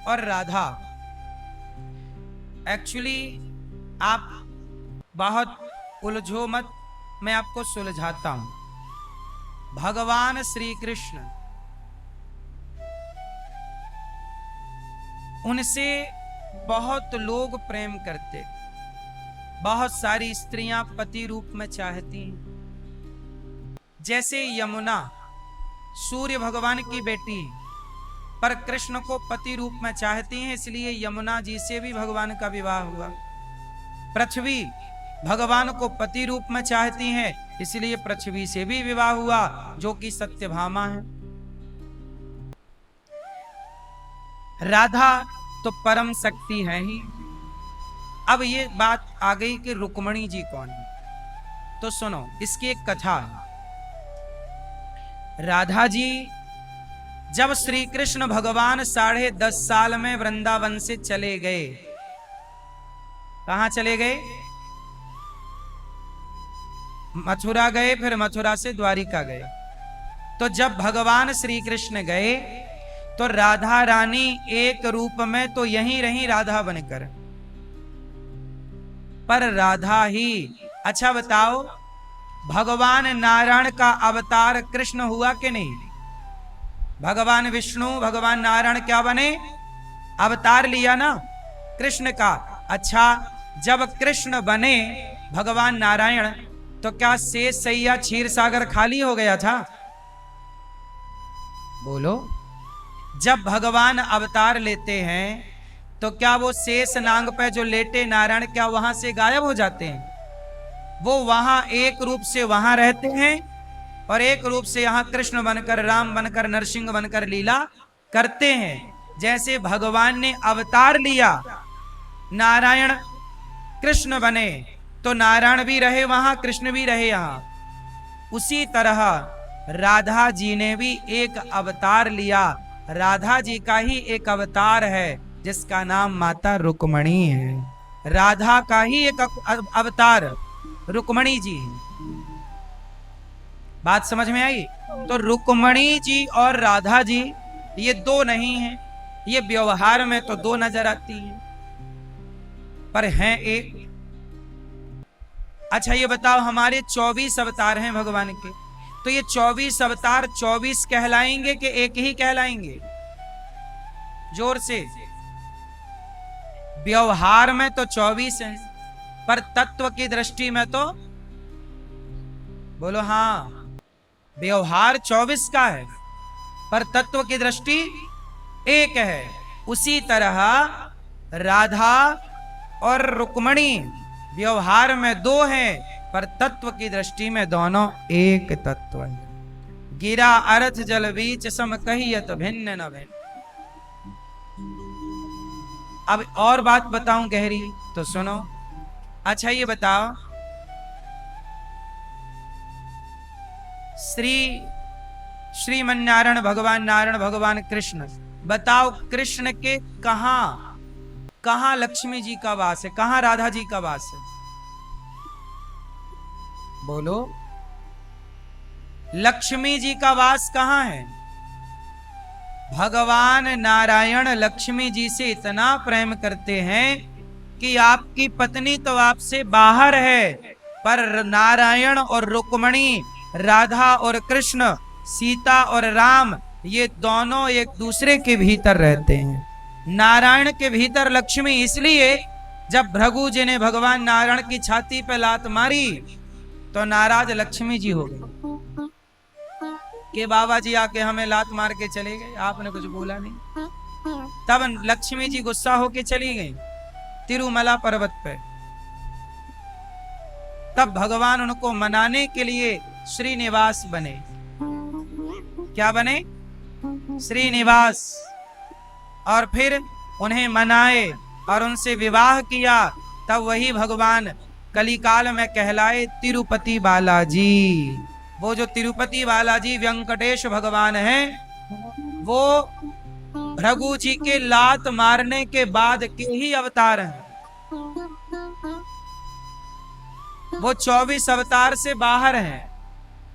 और राधा, एक्चुअली आप बहुत उलझो मत, मैं आपको सुलझाता हूं। भगवान श्री कृष्ण, उनसे बहुत लोग प्रेम करते, बहुत सारी स्त्रियां पति रूप में चाहती हैं। जैसे यमुना सूर्य भगवान की बेटी पर कृष्ण को पति रूप में चाहती हैं, इसलिए यमुना जी से भी भगवान का विवाह हुआ। पृथ्वी भगवान को पति रूप में चाहती हैं, इसलिए पृथ्वी से भी विवाह हुआ, जो कि सत्यभामा है। राधा तो परम शक्ति है ही। अब ये बात आ गई कि रुक्मणी जी कौन है, तो सुनो, इसकी एक कथा है। राधा जी जब श्री कृष्ण भगवान 10.5 साल में वृंदावन से चले गए, कहां चले गए? मथुरा गए, फिर मथुरा से द्वारिका गए। तो जब भगवान श्री कृष्ण गए तो राधा रानी एक रूप में तो यहीं रही राधा बनकर, पर राधा ही। अच्छा बताओ, भगवान नारायण का अवतार कृष्ण हुआ कि नहीं? भगवान विष्णु भगवान नारायण क्या बने? अवतार लिया ना कृष्ण का। अच्छा, जब कृष्ण बने भगवान नारायण, तो क्या शेष सैया क्षीर सागर खाली हो गया था? बोलो। जब भगवान अवतार लेते हैं तो क्या वो शेष नांग पे जो लेटे नारायण क्या वहां से गायब हो जाते हैं? वो वहां एक रूप से वहां रहते हैं और एक रूप से यहां कृष्ण बनकर, राम बनकर, नरसिंह बनकर लीला करते हैं। जैसे भगवान ने अवतार लिया, नारायण कृष्ण बने, तो नारायण भी रहे वहां, कृष्ण भी रहे यहां। उसी तरह राधा जी ने भी एक अवतार लिया। राधा जी का ही एक अवतार है जिसका नाम माता रुक्मणी है। राधा का ही एक अवतार रुक्मणी जी है। बात समझ में आई? तो रुक्मणी जी और राधा जी ये दो नहीं हैं, ये व्यवहार में तो दो नजर आती हैं, पर हैं एक। अच्छा ये बताओ, हमारे 24 अवतार हैं भगवान के, तो ये 24 अवतार 24 कहलाएंगे कि एक ही कहलाएंगे? जोर से। व्यवहार में तो 24 हैं, पर तत्व की दृष्टि में तो बोलो हाँ, व्यवहार 24 का है पर तत्व की दृष्टि एक है। उसी तरह राधा और रुक्मणी व्यवहार में दो हैं, पर तत्व की दृष्टि में दोनों एक तत्व है। गिरा अर्थ जल बीच सम कहियत भिन्न न भिन्न। अब और बात बताऊं गहरी, तो सुनो। अच्छा ये बताओ, श्रीमन्नारायण नारायण भगवान कृष्ण, बताओ कृष्ण के कहां लक्ष्मी जी का वास है, कहां राधा जी का वास है? बोलो। लक्ष्मी जी का वास कहां है? भगवान नारायण लक्ष्मी जी से इतना प्रेम करते हैं कि आपकी पत्नी तो आपसे बाहर है, पर नारायण और रुक्मणी, राधा और कृष्ण, सीता और राम, ये दोनों एक दूसरे के भीतर रहते हैं। नारायण के भीतर लक्ष्मी, इसलिए जब भृगु जी ने भगवान नारायण की छाती पे लात मारी तो नाराज लक्ष्मी जी हो गए कि बाबा जी आके हमें लात मार के चले गए, आपने कुछ बोला नहीं। तब लक्ष्मी जी गुस्सा होके चली गई तिरुमला पर्वत पे। तब भगवान उनको मनाने के लिए श्रीनिवास बने। क्या बने? श्रीनिवास। और फिर उन्हें मनाए और उनसे विवाह किया, तब वही भगवान कलिकाल में कहलाए तिरुपति बालाजी। वो जो तिरुपति बालाजी वेंकटेश भगवान हैं, वो भृगु जी के लात मारने के बाद के ही अवतार हैं। वो 24 अवतार से बाहर हैं।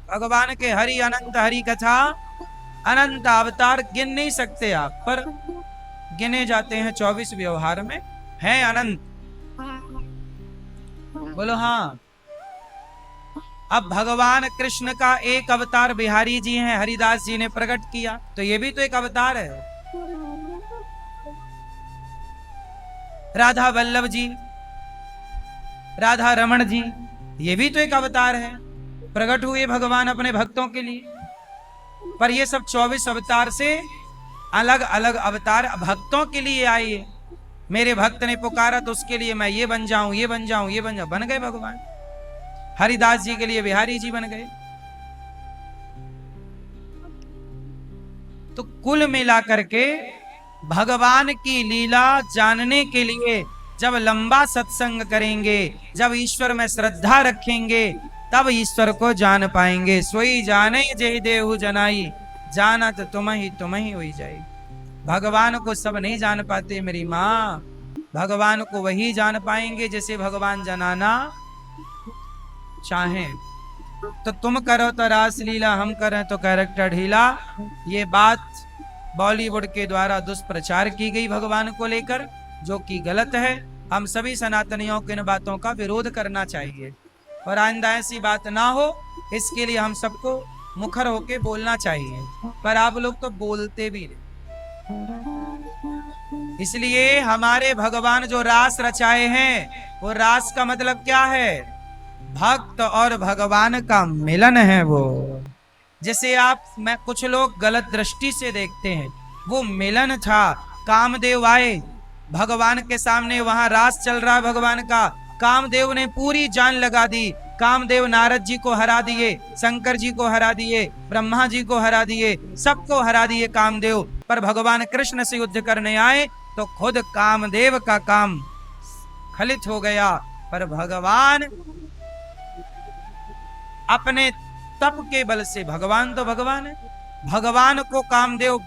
भगवान के हरि अनंत हरि कथा अनंत अवतार गिन नहीं सकते आप, पर गिने जाते हैं 24 व्यवहार में, हैं अनंत। बोलो हाँ। अब भगवान कृष्ण का एक अवतार बिहारी जी हैं, हरिदास जी ने प्रकट किया, तो ये भी तो एक अवतार है। राधा वल्लभ जी, राधा रमण जी, ये भी तो एक अवतार है, प्रकट हुए भगवान अपने भक्तों के लिए। पर ये सब 24 अवतार से अलग अलग अवतार भक्तों के लिए आए। मेरे भक्त ने पुकारा तो उसके लिए मैं ये बन जाऊं, ये बन जाऊं, ये बन जाऊं, बन गए भगवान। हरिदास जी के लिए बिहारी जी बन गए। तो कुल मिलाकर के भगवान की लीला जानने के लिए जब लंबा सत्संग करेंगे, जब ईश्वर में श्रद्धा रखेंगे, तब ईश्वर को जान पाएंगे। सोई जाने जय देहु जनाई, जाना तो तुम ही हुई जाए। भगवान को सब नहीं जान पाते मेरी माँ, भगवान को वही जान पाएंगे जिसे भगवान जनाना चाहें। तो तुम करो तो रास लीला, हम करें तो कैरेक्टर ढीला। ये बात बॉलीवुड के द्वारा दुष्प्रचार की गई भगवान को लेकर, जो कि गलत है। हम सभी सनातनियों को इन बातों का विरोध करना चाहिए और आइंदा ऐसी बात ना हो, इसके लिए हम सबको मुखर होके बोलना चाहिए। पर आप लोग तो बोलते भी नहीं। इसलिए हमारे भगवान जो रास रचाए हैं, वो रास का मतलब क्या है? भक्त और भगवान का मिलन है वो। जैसे मैं कुछ लोग गलत दृष्टि से देखते हैं, वो मिलन था। कामदेव आए भगवान के सामने, वहां रास चल रहा है भगवान का, कामदेव ने पूरी जान लगा दी। कामदेव नारद जी को हरा दिए, शंकर जी को हरा दिए, ब्रह्मा जी को हरा दिए, सबको हरा दिए कामदेव। पर भगवान कृष्ण से युद्ध करने आए तो खुद कामदेव का काम खलित हो गया। पर भगवान अपने तप के बल से, भगवान तो भगवान है, भगवान को कामदेव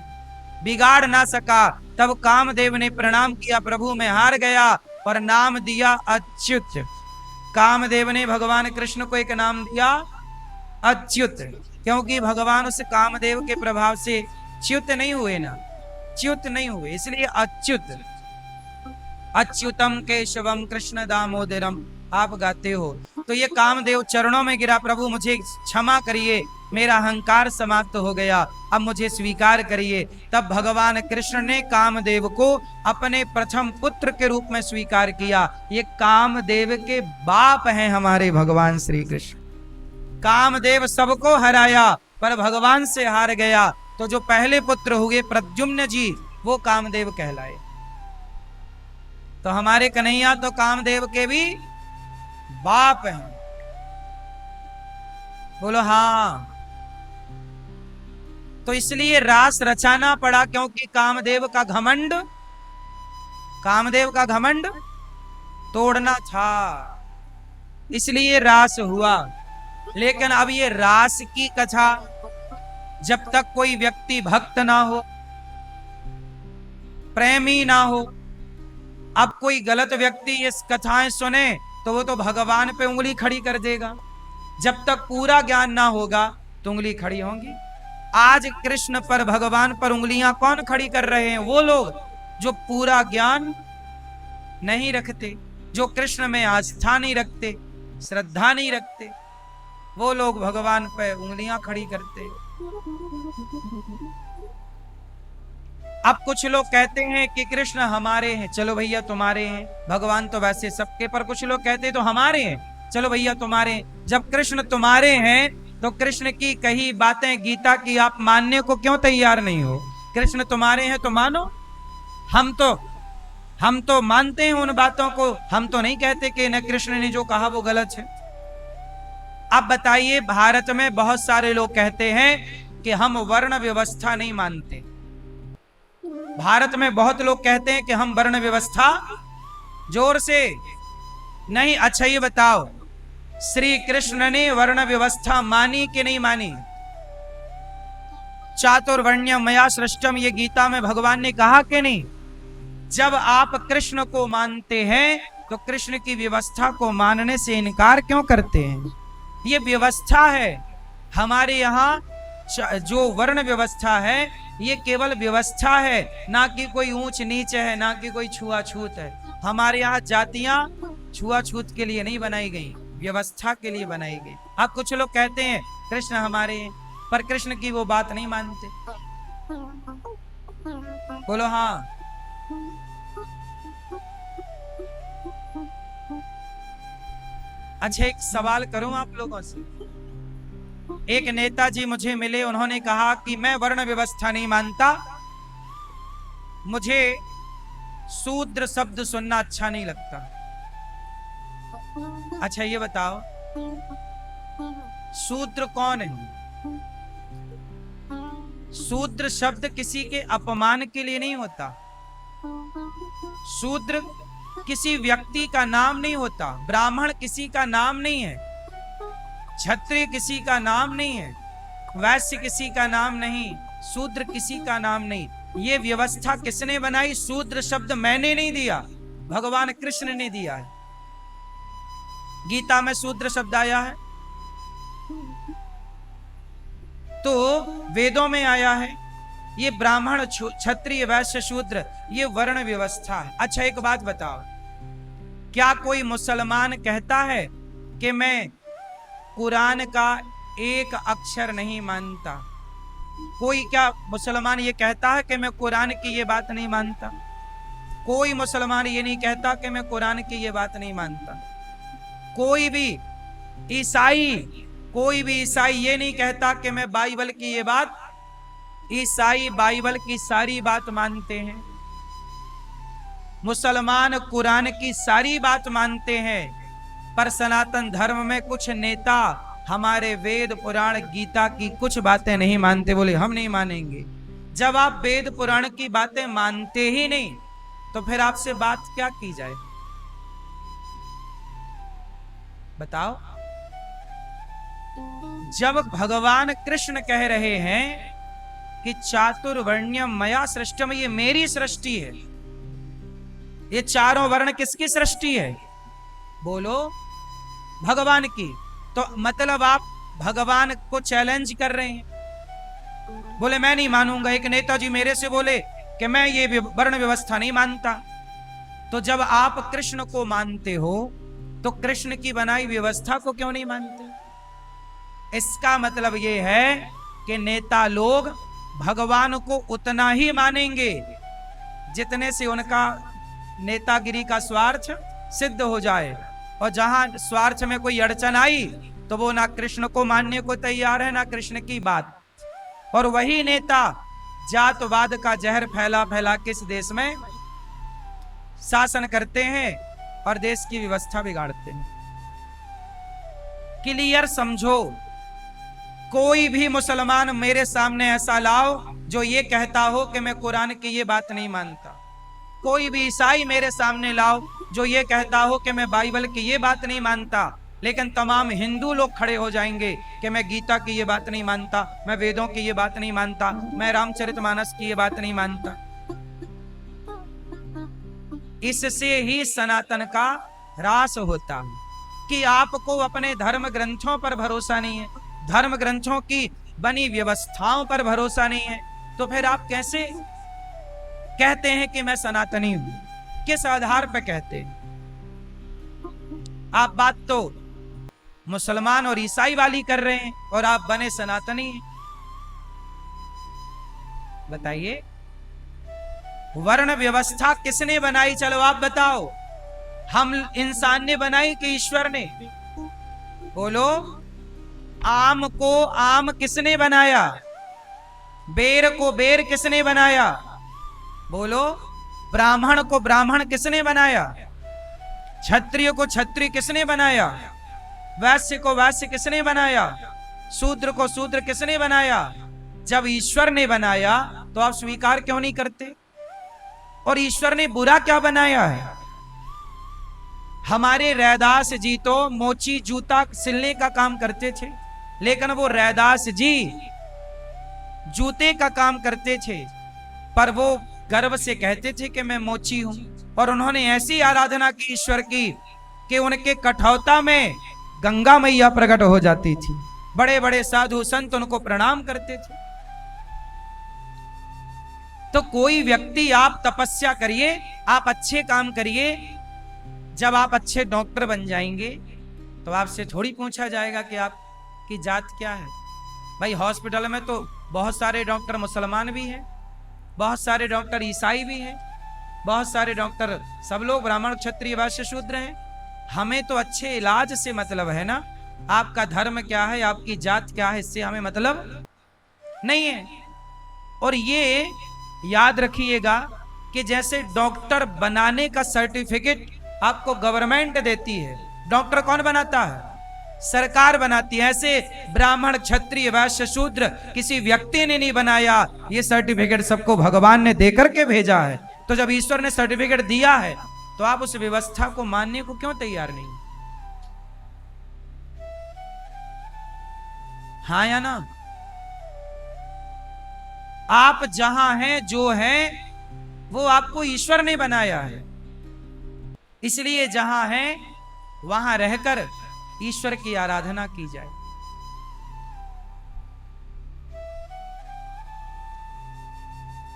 बिगाड़ ना सका। तब कामदेव ने प्रणाम किया, प्रभु मैं हार गया, और नाम दिया अच्युत। कामदेव ने भगवान कृष्ण को एक नाम दिया अच्युत, क्योंकि भगवान उस कामदेव के प्रभाव से च्युत नहीं हुए ना, च्युत नहीं हुए, इसलिए अच्युत। अच्युतम केशवम कृष्ण दामोदरम आप गाते हो। तो ये कामदेव चरणों में गिरा, प्रभु मुझे क्षमा करिए, मेरा अहंकार समाप्त हो गया, अब मुझे स्वीकार करिए। तब भगवान कृष्ण ने कामदेव को अपने प्रथम पुत्र के रूप में स्वीकार किया। ये कामदेव के बाप हैं हमारे भगवान श्री कृष्ण। कामदेव सबको हराया पर भगवान से हार गया। तो जो पहले पुत्र हुए प्रद्युम्न जी, वो कामदेव कहलाए। तो हमारे कन्हैया तो कामदेव के भी बाप हैं। बोलो हाँ। तो इसलिए रास रचाना पड़ा, क्योंकि कामदेव का घमंड तोड़ना था, इसलिए रास हुआ। लेकिन अब ये रास की कथा, जब तक कोई व्यक्ति भक्त ना हो, प्रेमी ना हो, अब कोई गलत व्यक्ति इस कथाएं सुने तो वो तो भगवान पे उंगली खड़ी कर देगा। जब तक पूरा ज्ञान ना होगा तो उंगली खड़ी होंगी। आज कृष्ण पर, भगवान पर उंगलियां कौन खड़ी कर रहे हैं? वो लोग जो पूरा ज्ञान नहीं रखते, जो कृष्ण में आस्था नहीं रखते, श्रद्धा नहीं रखते, वो लोग भगवान पर उंगलियां खड़ी करते। अब कुछ लोग कहते हैं कि कृष्ण हमारे हैं, चलो भैया तुम्हारे हैं। भगवान तो वैसे सबके, पर कुछ लोग कहते हैं तो हमारे हैं, चलो भैया तुम्हारे हैं। जब कृष्ण तुम्हारे हैं तो कृष्ण की कही बातें गीता की आप मानने को क्यों तैयार नहीं हो? कृष्ण तुम्हारे हैं तो मानो। हम तो मानते हैं उन बातों को, हम तो नहीं कहते कि न कृष्ण ने जो कहा वो गलत है। अब बताइए, भारत में बहुत सारे लोग कहते हैं कि हम वर्ण व्यवस्था नहीं मानते। भारत में बहुत लोग कहते हैं कि हम वर्ण व्यवस्था जोर से नहीं। अच्छा ये बताओ, श्री कृष्ण ने वर्ण व्यवस्था मानी कि नहीं मानी? चातुर्वर्ण्यम मया सृष्टम, ये गीता में भगवान ने कहा कि नहीं? जब आप कृष्ण को मानते हैं तो कृष्ण की व्यवस्था को मानने से इनकार क्यों करते हैं? ये व्यवस्था है हमारे यहाँ। जो वर्ण व्यवस्था है ये केवल व्यवस्था है, ना कि कोई ऊंच नीच है, ना कि कोई छुआछूत है। हमारे यहाँ जातियां छुआछूत के लिए नहीं बनाई गई, व्यवस्था के लिए बनाई गई। अब कुछ लोग कहते हैं कृष्ण हमारे हैं, पर कृष्ण की वो बात नहीं मानते। बोलो हाँ। अच्छा एक सवाल करूं आप लोगों से। एक नेताजी मुझे मिले, उन्होंने कहा कि मैं वर्ण व्यवस्था नहीं मानता, मुझे शूद्र शब्द सुनना अच्छा नहीं लगता। अच्छा ये बताओ, शूद्र कौन है? शूद्र शब्द किसी के अपमान के लिए नहीं होता। शूद्र किसी व्यक्ति का नाम नहीं होता। ब्राह्मण किसी का नाम नहीं है, क्षत्रिय किसी का नाम नहीं है, वैश्य किसी का नाम नहीं, शूद्र किसी का नाम नहीं। ये व्यवस्था किसने बनाई? शूद्र शब्द मैंने नहीं दिया, भगवान कृष्ण ने दिया है। गीता में शूद्र शब्द आया है तो वेदों में आया है। ये ब्राह्मण क्षत्रिय वैश्य शूद्र ये वर्ण व्यवस्था है। अच्छा एक बात बताओ, क्या कोई मुसलमान कहता है कि मैं कुरान का एक अक्षर नहीं मानता? कोई क्या मुसलमान ये कहता है कि मैं कुरान की ये बात नहीं मानता? कोई मुसलमान ये नहीं कहता कि मैं कुरान की ये बात नहीं मानता। कोई भी ईसाई ये नहीं कहता कि मैं बाइबल की ये बात, ईसाई बाइबल की सारी बात मानते हैं, मुसलमान कुरान की सारी बात मानते हैं। पर सनातन धर्म में कुछ नेता हमारे वेद पुराण गीता की कुछ बातें नहीं मानते, बोले हम नहीं मानेंगे। जब आप वेद पुराण की बातें मानते ही नहीं तो फिर आपसे बात क्या की जाए? बताओ। जब भगवान कृष्ण कह रहे हैं कि चातुर्वर्ण्यम मया सृष्टम, ये मेरी सृष्टि है, ये चारों वर्ण किसकी सृष्टि है? बोलो भगवान की। तो मतलब आप भगवान को चैलेंज कर रहे हैं। बोले मैं नहीं मानूंगा। एक नेताजी मेरे से बोले कि मैं ये वर्ण व्यवस्था नहीं मानता। तो जब आप कृष्ण को मानते हो तो कृष्ण की बनाई व्यवस्था को क्यों नहीं मानते? इसका मतलब ये है कि नेता लोग भगवान को उतना ही मानेंगे जितने से उनका नेतागिरी का स्वार्थ सिद्ध हो जाए। और जहां स्वार्थ में कोई अड़चन आई तो वो ना कृष्ण को मानने को तैयार है ना कृष्ण की बात। और वही नेता जातवाद का जहर फैला फैला के इस देश में शासन करते हैं और देश की व्यवस्था बिगाड़ते हैं। क्लियर समझो, कोई भी मुसलमान मेरे सामने ऐसा लाओ जो ये कहता हो कि मैं कुरान की ये बात नहीं मानता। कोई भी ईसाई मेरे सामने लाओ जो ये कहता हो कि मैं बाइबल की ये बात नहीं मानता। लेकिन तमाम हिंदू लोग खड़े हो जाएंगे कि मैं गीता की ये बात नहीं मानता, मैं वेदों की ये बात नहीं मानता, मैं रामचरितमानस की ये बात नहीं मानता। इससे ही सनातन का ह्रास होता है कि आपको अपने धर्म ग्रंथों पर भरोसा नहीं है, धर्म ग्रंथों की बनी व्यवस्थाओं पर भरोसा नहीं है। तो फिर आप कैसे कहते हैं कि मैं सनातनी हूं? किस आधार पर कहते हैं आप? बात तो मुसलमान और ईसाई वाली कर रहे हैं और आप बने सनातनी हैं। बताइए वर्ण व्यवस्था किसने बनाई? चलो आप बताओ। हम इंसान ने बनाई कि ईश्वर ने? बोलो। आम को आम किसने बनाया? बेर को बेर किसने बनाया? बोलो। ब्राह्मण को ब्राह्मण किसने बनाया? क्षत्रिय को क्षत्रिय किसने बनाया? वैश्य को वैश्य किसने बनाया? शूद्र को शूद्र किसने बनाया? जब ईश्वर ने बनाया तो आप स्वीकार क्यों नहीं करते? और ईश्वर ने बुरा क्या बनाया है? हमारे रैदास जी तो मोची जूता सिलने का काम करते थे, लेकिन वो रैदास जी जूते का काम करते थे, पर वो गर्व से कहते थे कि मैं मोची हूं। और उन्होंने ऐसी आराधना की ईश्वर की कि उनके कठौता में गंगा मैया प्रकट हो जाती थी। बड़े बड़े साधु संत उनको प्रणाम करते थे। तो कोई व्यक्ति, आप तपस्या करिए, आप अच्छे काम करिए, जब आप अच्छे डॉक्टर बन जाएंगे तो आपसे थोड़ी पूछा जाएगा कि आपकी जात क्या है। भाई हॉस्पिटल में तो बहुत सारे डॉक्टर मुसलमान भी हैं, बहुत सारे डॉक्टर ईसाई भी हैं, बहुत सारे डॉक्टर सब लोग ब्राह्मण क्षत्रिय वैश्य शूद्र हैं। हमें तो अच्छे इलाज से मतलब है ना। आपका धर्म क्या है, आपकी जात क्या है, इससे हमें मतलब नहीं है। और ये याद रखिएगा कि जैसे डॉक्टर बनाने का सर्टिफिकेट आपको गवर्नमेंट देती है, डॉक्टर कौन बनाता है? सरकार बनाती है। ऐसे ब्राह्मण क्षत्रिय वैश्य शूद्र किसी व्यक्ति ने नहीं बनाया, ये सर्टिफिकेट सबको भगवान ने देकर के भेजा है। तो जब ईश्वर ने सर्टिफिकेट दिया है तो आप उस व्यवस्था को मानने को क्यों तैयार नहीं? हाँ या ना? आप जहां हैं, जो हैं, वो आपको ईश्वर ने बनाया है। इसलिए जहां हैं वहां रहकर ईश्वर की आराधना की जाए।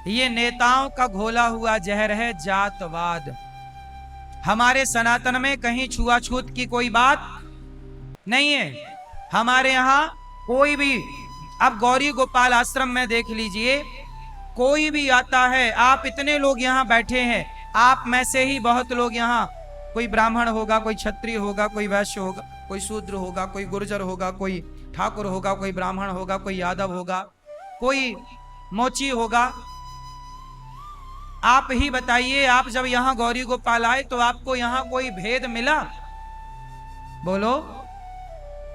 ये नेताओं का घोला हुआ जहर है जातवाद। हमारे सनातन में कहीं छुआछूत की कोई बात नहीं है। हमारे यहां कोई भी, अब गौरी गोपाल आश्रम में देख लीजिए, कोई भी आता है, आप इतने लोग यहां बैठे हैं, आप में से ही बहुत लोग यहां, कोई ब्राह्मण होगा, कोई क्षत्रिय होगा, कोई वैश्य होगा, कोई शूद्र होगा, कोई गुर्जर होगा, कोई ठाकुर होगा, कोई ब्राह्मण होगा, कोई यादव होगा, कोई मोची होगा। आप ही बताइए, आप जब यहां गौरी गोपाल आए तो आपको यहां कोई भेद मिला? बोलो।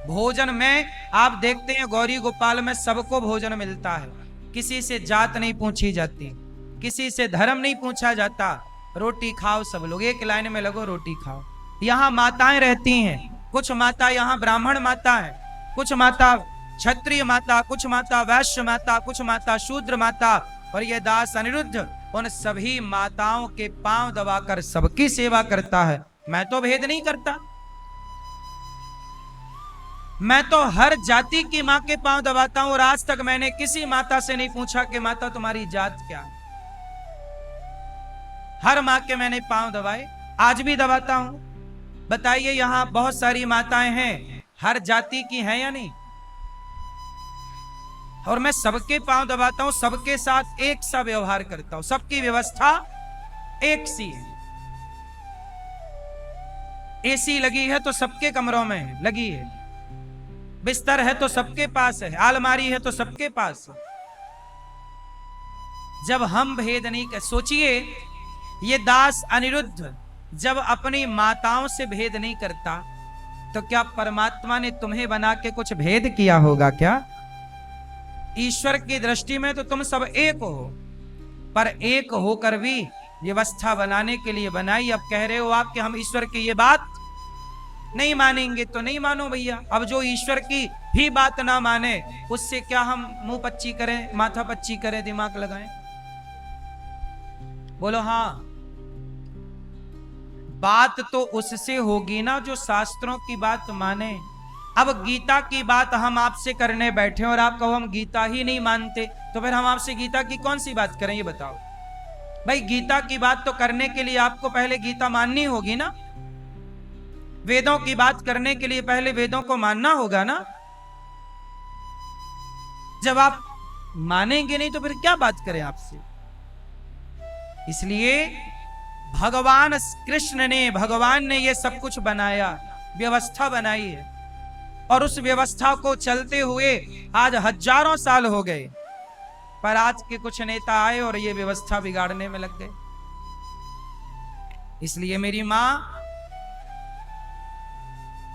भोजन में आप देखते हैं गौरी गोपाल में सबको भोजन मिलता है, किसी से जात नहीं पूछी जाती, किसी से धर्म नहीं पूछा जाता। रोटी खाओ, सब लोग एक लाइन में लगो, रोटी खाओ। यहाँ माताएं रहती हैं, कुछ माता यहाँ ब्राह्मण माता है, कुछ माता क्षत्रिय माता, कुछ माता वैश्य माता, कुछ माता शूद्र माता। और ये दास अनिरुद्ध उन सभी माताओं के पांव दबाकर सबकी सेवा करता है। मैं तो भेद नहीं करता, मैं तो हर जाति की मां के पांव दबाता हूं। और आज तक मैंने किसी माता से नहीं पूछा कि माता तुम्हारी जात क्या है। हर मां के मैंने पांव दबाए, आज भी दबाता हूं। बताइए, यहां बहुत सारी माताएं हैं, हर जाति की हैं या नहीं? और मैं सबके पांव दबाता हूं, सबके साथ एक सा व्यवहार करता हूं, सबकी व्यवस्था एक सी है। एसी लगी है तो सबके कमरों में लगी है, बिस्तर है तो सबके पास है, अलमारी है तो सबके पास है। जब हम भेद नहीं कर, सोचिए ये दास अनिरुद्ध जब अपनी माताओं से भेद नहीं करता तो क्या परमात्मा ने तुम्हें बना के कुछ भेद किया होगा क्या? ईश्वर की दृष्टि में तो तुम सब एक हो, पर एक होकर भी व्यवस्था बनाने के लिए बनाई। अब कह रहे हो आप कि हम ईश्वर की ये बात नहीं मानेंगे, तो नहीं मानो भैया। अब जो ईश्वर की भी बात ना माने, उससे क्या हम मुंह पच्ची करें, माथा पच्ची करें, दिमाग लगाएं? बोलो हाँ। बात तो उससे होगी ना जो शास्त्रों की बात माने। अब गीता की बात हम आपसे करने बैठे और आप कहो हम गीता ही नहीं मानते, तो फिर हम आपसे गीता की कौन सी बात करें? ये बताओ भाई। गीता की बात तो करने के लिए आपको पहले गीता माननी होगी ना। वेदों की बात करने के लिए पहले वेदों को मानना होगा ना। जब आप मानेंगे नहीं तो फिर क्या बात करें आपसे? इसलिए भगवान भगवान ने ये सब कुछ बनाया, व्यवस्था बनाई है, और उस व्यवस्था को चलते हुए आज हजारों साल हो गए, पर आज के कुछ नेता आए और ये व्यवस्था बिगाड़ने में लग गए। इसलिए मेरी मां,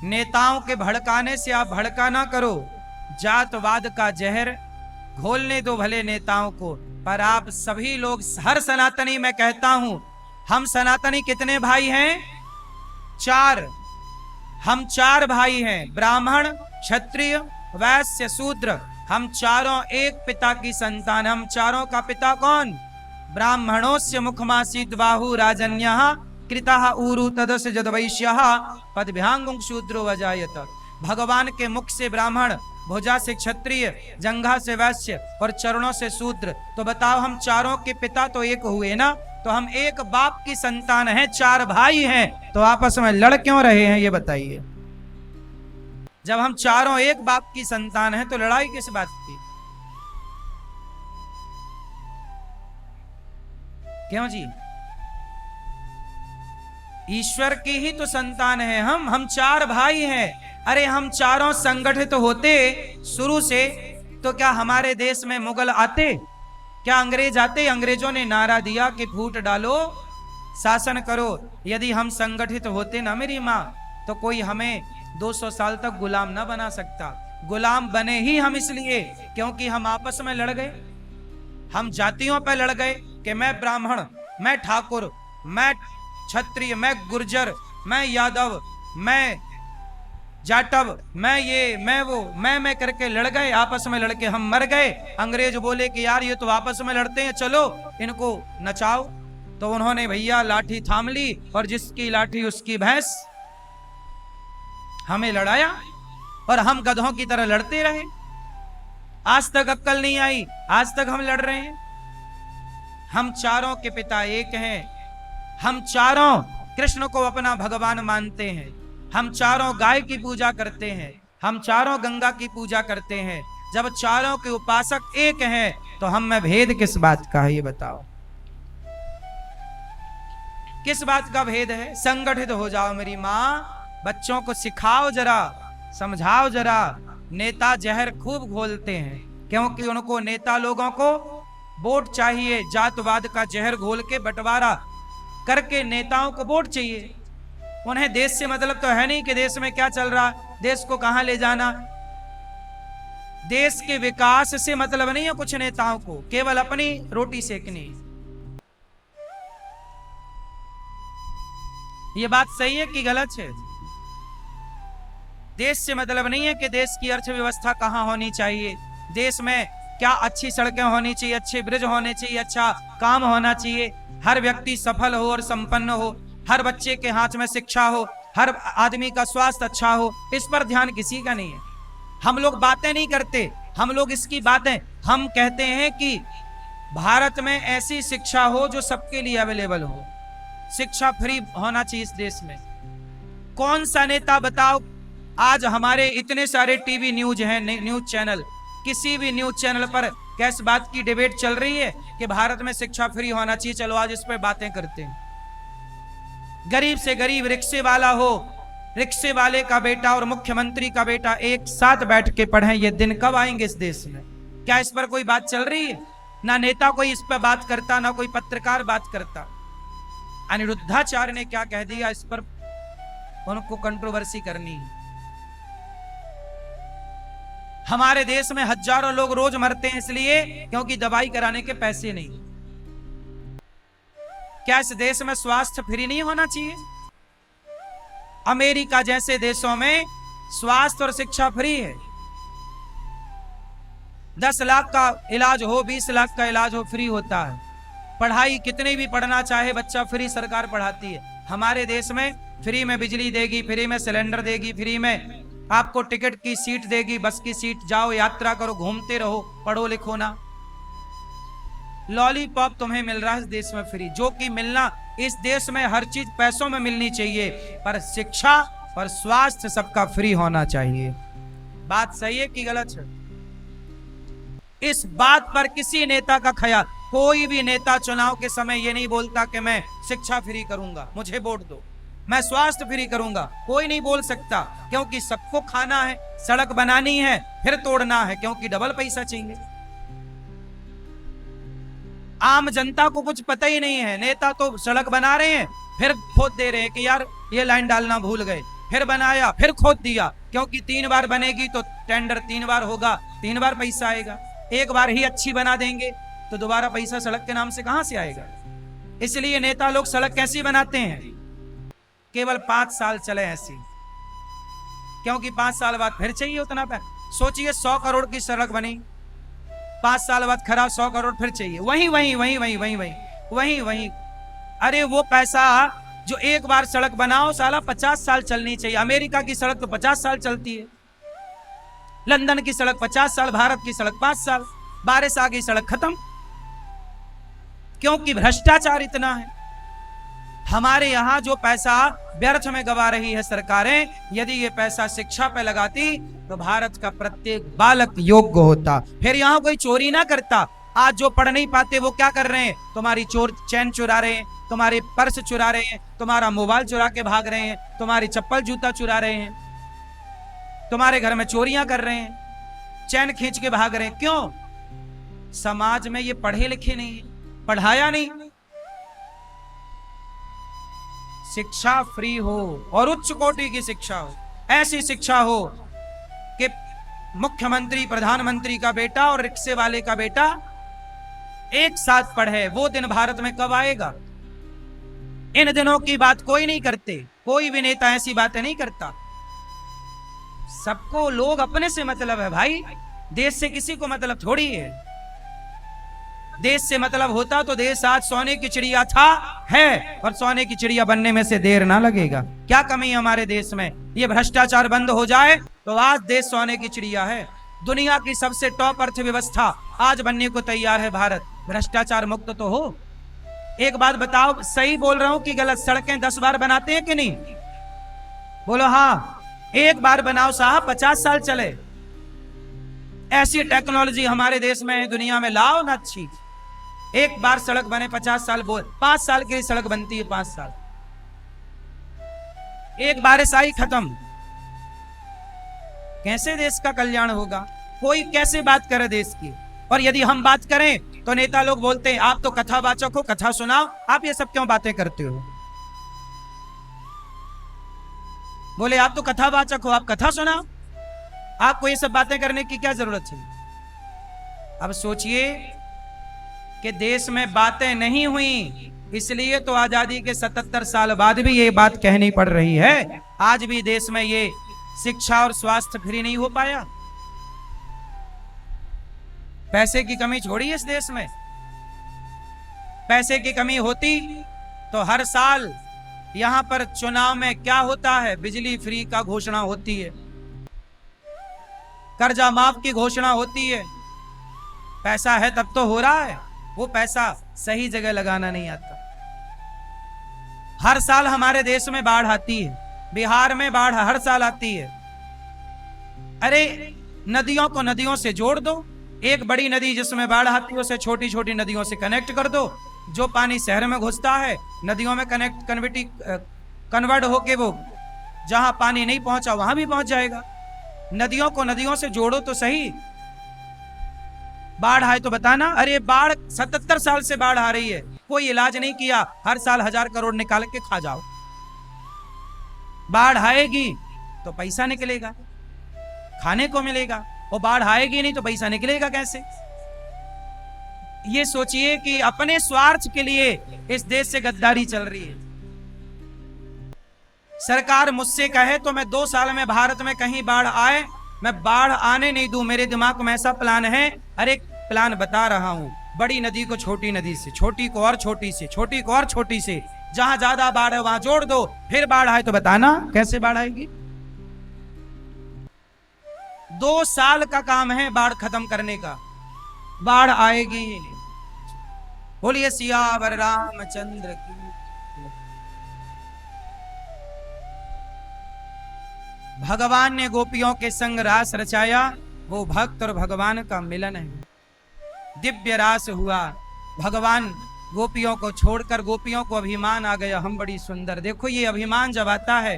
नेताओं के भड़काने से आप भड़का ना करो। जातवाद का जहर घोलने दो भले नेताओं को, पर आप सभी लोग, हर सनातनी, मैं कहता हूं, हम सनातनी कितने भाई हैं? चार, हम चार भाई हैं, ब्राह्मण, क्षत्रिय, वैश्य, शूद्र। हम चारों एक पिता की संतान। हम चारों का पिता कौन? ब्राह्मणोस्य मुखमासीद बाहु राजन्यः कृतः ऊरु तदस्य जदवैश्यः पदभ्यांगुं शूद्रो वजायत। भगवान के मुख से ब्राह्मण, भुजा से क्षत्रिय, जंघा से वैश्य और चरणों से शूद्र। तो बताओ, हम चारों के पिता तो एक हुए ना? तो हम एक बाप की संतान हैं, चार भाई हैं, तो आपस में लड़ क्यों रहे हैं ये बताइए। जब हम चारों एक बाप की संतान हैं तो लड़ाई किस बात की? क्यों जी? ईश्वर की ही तो संतान है हम चार भाई हैं। अरे हम चारों संगठित होते शुरू से तो क्या हमारे देश में मुगल आते? क्या अंग्रेज आते? अंग्रेजों ने नारा दिया कि फूट डालो, शासन करो। यदि हम संगठित होते ना मेरी माँ, तो कोई हमें 200 साल तक गुलाम ना बना सकता। गुलाम बने ही हम इसलिए क्योंकि हम आपस में लड़ गए। हम जातियों पर लड़ गए कि मैं ब्राह्मण, मैं ठाकुर, मैं क्षत्रिय, मैं गुर्जर, मैं यादव, मैं जाटव, मैं ये, मैं वो, मैं करके लड़ गए। आपस में लड़के हम मर गए। अंग्रेज बोले कि यार ये तो आपस में लड़ते हैं, चलो इनको नचाओ। तो उन्होंने भैया लाठी थाम ली और जिसकी लाठी उसकी भैंस, हमें लड़ाया और हम गधों की तरह लड़ते रहे। आज तक अक्ल नहीं आई, आज तक हम लड़ रहे हैं। हम चारों के पिता एक हैं। हम चारों कृष्ण को अपना भगवान मानते हैं। हम चारों गाय की पूजा करते हैं। हम चारों गंगा की पूजा करते हैं। जब चारों के उपासक एक हैं तो हम में भेद किस बात का है ये बताओ? किस बात का भेद है? संगठित हो जाओ मेरी माँ, बच्चों को सिखाओ जरा, समझाओ जरा। नेता जहर खूब घोलते हैं क्योंकि उनको नेता लोगों को वोट चाहिए। जातवाद का जहर घोल के बंटवारा करके नेताओं को वोट चाहिए। उन्हें देश से मतलब तो है नहीं कि देश में क्या चल रहा, देश को कहां ले जाना। देश के विकास से मतलब नहीं है कुछ नेताओं को, केवल अपनी रोटी सेकनी। ये बात सही है कि गलत है? देश से मतलब नहीं है कि देश की अर्थव्यवस्था कहां होनी चाहिए, देश में क्या अच्छी सड़कें होनी चाहिए, अच्छे ब्रिज होने चाहिए, अच्छा काम होना चाहिए, हर व्यक्ति सफल हो और संपन्न हो, हर बच्चे के हाथ में शिक्षा हो, हर आदमी का स्वास्थ्य अच्छा हो। इस पर ध्यान किसी का नहीं है। हम लोग बातें नहीं करते, हम लोग इसकी बातें हम कहते हैं कि भारत में ऐसी शिक्षा हो जो सबके लिए अवेलेबल हो। शिक्षा फ्री होना चाहिए इस देश में। कौन सा नेता बताओ, आज हमारे इतने सारे टीवी न्यूज हैं, न्यूज चैनल, किसी भी न्यूज चैनल पर किस बात की डिबेट चल रही है कि भारत में शिक्षा फ्री होना चाहिए? चलो आज इस पर बातें करते हैं। गरीब से गरीब रिक्शे वाला हो, रिक्शे वाले का बेटा और मुख्यमंत्री का बेटा एक साथ बैठ के पढ़ें, ये दिन कब आएंगे इस देश में? क्या इस पर कोई बात चल रही है? ना नेता कोई इस पर बात करता, ना कोई पत्रकार बात करता। अनिरुद्धाचार्य ने क्या कह दिया, इस पर उनको कंट्रोवर्सी करनी है। हमारे देश में हजारों लोग रोज मरते हैं इसलिए क्योंकि दवाई कराने के पैसे नहीं। क्या इस देश में स्वास्थ्य फ्री नहीं होना चाहिए? अमेरिका जैसे देशों में स्वास्थ्य और शिक्षा फ्री है। 10 लाख का इलाज हो, 20 लाख का इलाज हो, फ्री होता है। पढ़ाई कितनी भी पढ़ना चाहे बच्चा, फ्री सरकार पढ़ाती है। हमारे देश में फ्री में बिजली देगी, फ्री में सिलेंडर देगी, फ्री में आपको टिकट की सीट देगी, बस की सीट, जाओ यात्रा करो, घूमते रहो, पढ़ो लिखो ना। लॉलीपॉप तुम्हें मिल रहा है इस देश में फ्री, जो कि मिलना, इस देश में हर चीज पैसों में मिलनी चाहिए, पर शिक्षा और स्वास्थ्य सबका फ्री होना चाहिए। बात सही है कि गलत है? इस बात पर किसी नेता का ख्याल, कोई भी नेता चुनाव के समय ये नहीं बोलता कि मैं शिक्षा फ्री करूंगा, मुझे वोट दो, मैं स्वास्थ्य फ्री करूंगा, कोई नहीं बोल सकता, क्योंकि सबको खाना है, सड़क बनानी है, फिर तोड़ना है, क्योंकि डबल पैसा चाहिए। आम जनता को कुछ पता ही नहीं है। नेता तो सड़क बना रहे हैं, फिर खोद दे रहे हैं कि यार ये लाइन डालना भूल गए, फिर बनाया, फिर खोद दिया, क्योंकि 3 बार बनेगी तो टेंडर 3 बार होगा, 3 बार पैसा आएगा। एक बार ही अच्छी बना देंगे तो दोबारा पैसा सड़क के नाम से कहां से आएगा? इसलिए नेता लोग सड़क कैसी बनाते हैं? केवल 5 साल चले ऐसी, क्योंकि 5 साल बाद फिर चाहिए उतना पैसा। सोचिए 100 करोड़ की सड़क बनी, 5 साल बाद खराब, 100 करोड़ फिर चाहिए, वही वही वही वही वही वही वही वही। अरे वो पैसा जो एक बार सड़क बनाओ साला 50 साल चलनी चाहिए। अमेरिका की सड़क तो 50 साल चलती है, लंदन की सड़क 50 साल, भारत की सड़क 5 साल, बारिश आ गई सड़क खत्म। क्योंकि भ्रष्टाचार इतना है। हमारे यहां जो पैसा व्यर्थ में गवा रही है सरकारें, यदि ये पैसा शिक्षा पे लगाती तो भारत का प्रत्येक बालक योग्य होता, फिर यहां कोई चोरी ना करता। आज जो पढ़ नहीं पाते वो क्या कर रहे हैं, तुम्हारी चैन चुरा रहे हैं, तुम्हारे पर्स चुरा रहे हैं, तुम्हारा मोबाइल चुरा के भाग रहे हैं, तुम्हारी चप्पल जूता चुरा रहे हैं, तुम्हारे घर में चोरियां कर रहे हैं, चैन खींच के भाग रहे हैं। क्यों? समाज में ये पढ़े लिखे नहीं, पढ़ाया नहीं। शिक्षा फ्री हो और उच्च कोटि की शिक्षा हो, ऐसी शिक्षा हो कि मुख्यमंत्री प्रधानमंत्री का बेटा और रिक्शे वाले का बेटा एक साथ पढ़े। वो दिन भारत में कब आएगा? इन दिनों की बात कोई नहीं करते, कोई भी नेता ऐसी बातें नहीं करता। सबको लोग अपने से मतलब है भाई, देश से किसी को मतलब थोड़ी है। देश से मतलब होता तो देश आज सोने की चिड़िया था, है, और सोने की चिड़िया बनने में से देर ना लगेगा। क्या कमी है हमारे देश में? ये भ्रष्टाचार बंद हो जाए तो आज देश सोने की चिड़िया है। दुनिया की सबसे टॉप अर्थव्यवस्था आज बनने को तैयार है भारत। भ्रष्टाचार मुक्त तो हो। एक बात बताओ, सही बोल रहा हूं कि गलत? सड़कें 10 बार बनाते हैं कि नहीं? बोलो हाँ। एक बार बनाओ साहब, 50 साल चले। ऐसी टेक्नोलॉजी हमारे देश में, दुनिया में लाओ ना अच्छी। एक बार सड़क बने 50 साल, बोल 5 साल की सड़क बनती है, 5 साल। एक बारिश आई खत्म। कैसे देश का कल्याण होगा? कोई कैसे बात करे देश की? और यदि हम बात करें तो नेता लोग बोलते हैं आप तो कथावाचक हो, कथा सुनाओ। आप ये सब क्यों बातें करते हो? बोले आप तो कथावाचक हो, आप कथा सुनाओ। आपको ये सब बातें करने की क्या जरूरत है? अब सोचिए कि देश में बातें नहीं हुई, इसलिए तो आजादी के 77 साल बाद भी ये बात कहनी पड़ रही है। आज भी देश में ये शिक्षा और स्वास्थ्य फ्री नहीं हो पाया। पैसे की कमी छोड़ी इस देश में। पैसे की कमी होती तो हर साल यहां पर चुनाव में क्या होता है? बिजली फ्री का घोषणा होती है, कर्जा माफ की घोषणा होती है। पैसा है तब तो हो रहा है। वो पैसा सही जगह लगाना नहीं आता। हर साल हमारे देश में बाढ़ आती है, बिहार में बाढ़ हर साल आती है। अरे नदियों को नदियों से जोड़ दो। एक बड़ी नदी जिसमें बाढ़ आती है उसे छोटी छोटी नदियों से कनेक्ट कर दो। जो पानी शहर में घुसता है नदियों में कन्वर्ट होके वो जहां पानी नहीं पहुंचा वहां भी पहुंच जाएगा। नदियों को नदियों से जोड़ो तो सही। बाढ़ आए तो बताना। अरे बाढ़ 77 साल से बाढ़ आ रही है, कोई इलाज नहीं किया, हर साल 1000 करोड़ निकाल के खा जाओ। बाढ़ आएगी तो पैसा निकलेगा, खाने को मिलेगा, और बाढ़ आएगी नहीं तो पैसा निकलेगा कैसे? ये सोचिए कि अपने स्वार्थ के लिए इस देश से गद्दारी चल रही है। सरकार मुझसे कहे तो मैं 2 साल में भारत में कहीं बाढ़ आए, मैं बाढ़ आने नहीं दूं। मेरे दिमाग में ऐसा प्लान है। अरे प्लान बता रहा हूं, बड़ी नदी को छोटी नदी से, छोटी को और छोटी से, छोटी को और छोटी से, जहां ज्यादा बाढ़ है वहां जोड़ दो। फिर बाढ़ आए तो बताना कैसे बाढ़ आएगी। 2 साल का काम है बाढ़ खत्म करने का, बाढ़ आएगी ही नहीं। बोलिए सियावर रामचंद्र की। भगवान ने गोपियों के संग रास रचाया, वो भक्त और भगवान का मिलन है। दिव्य रास हुआ। भगवान गोपियों को छोड़कर, गोपियों को अभिमान आ गया, हम बड़ी सुंदर। देखो ये अभिमान जब आता है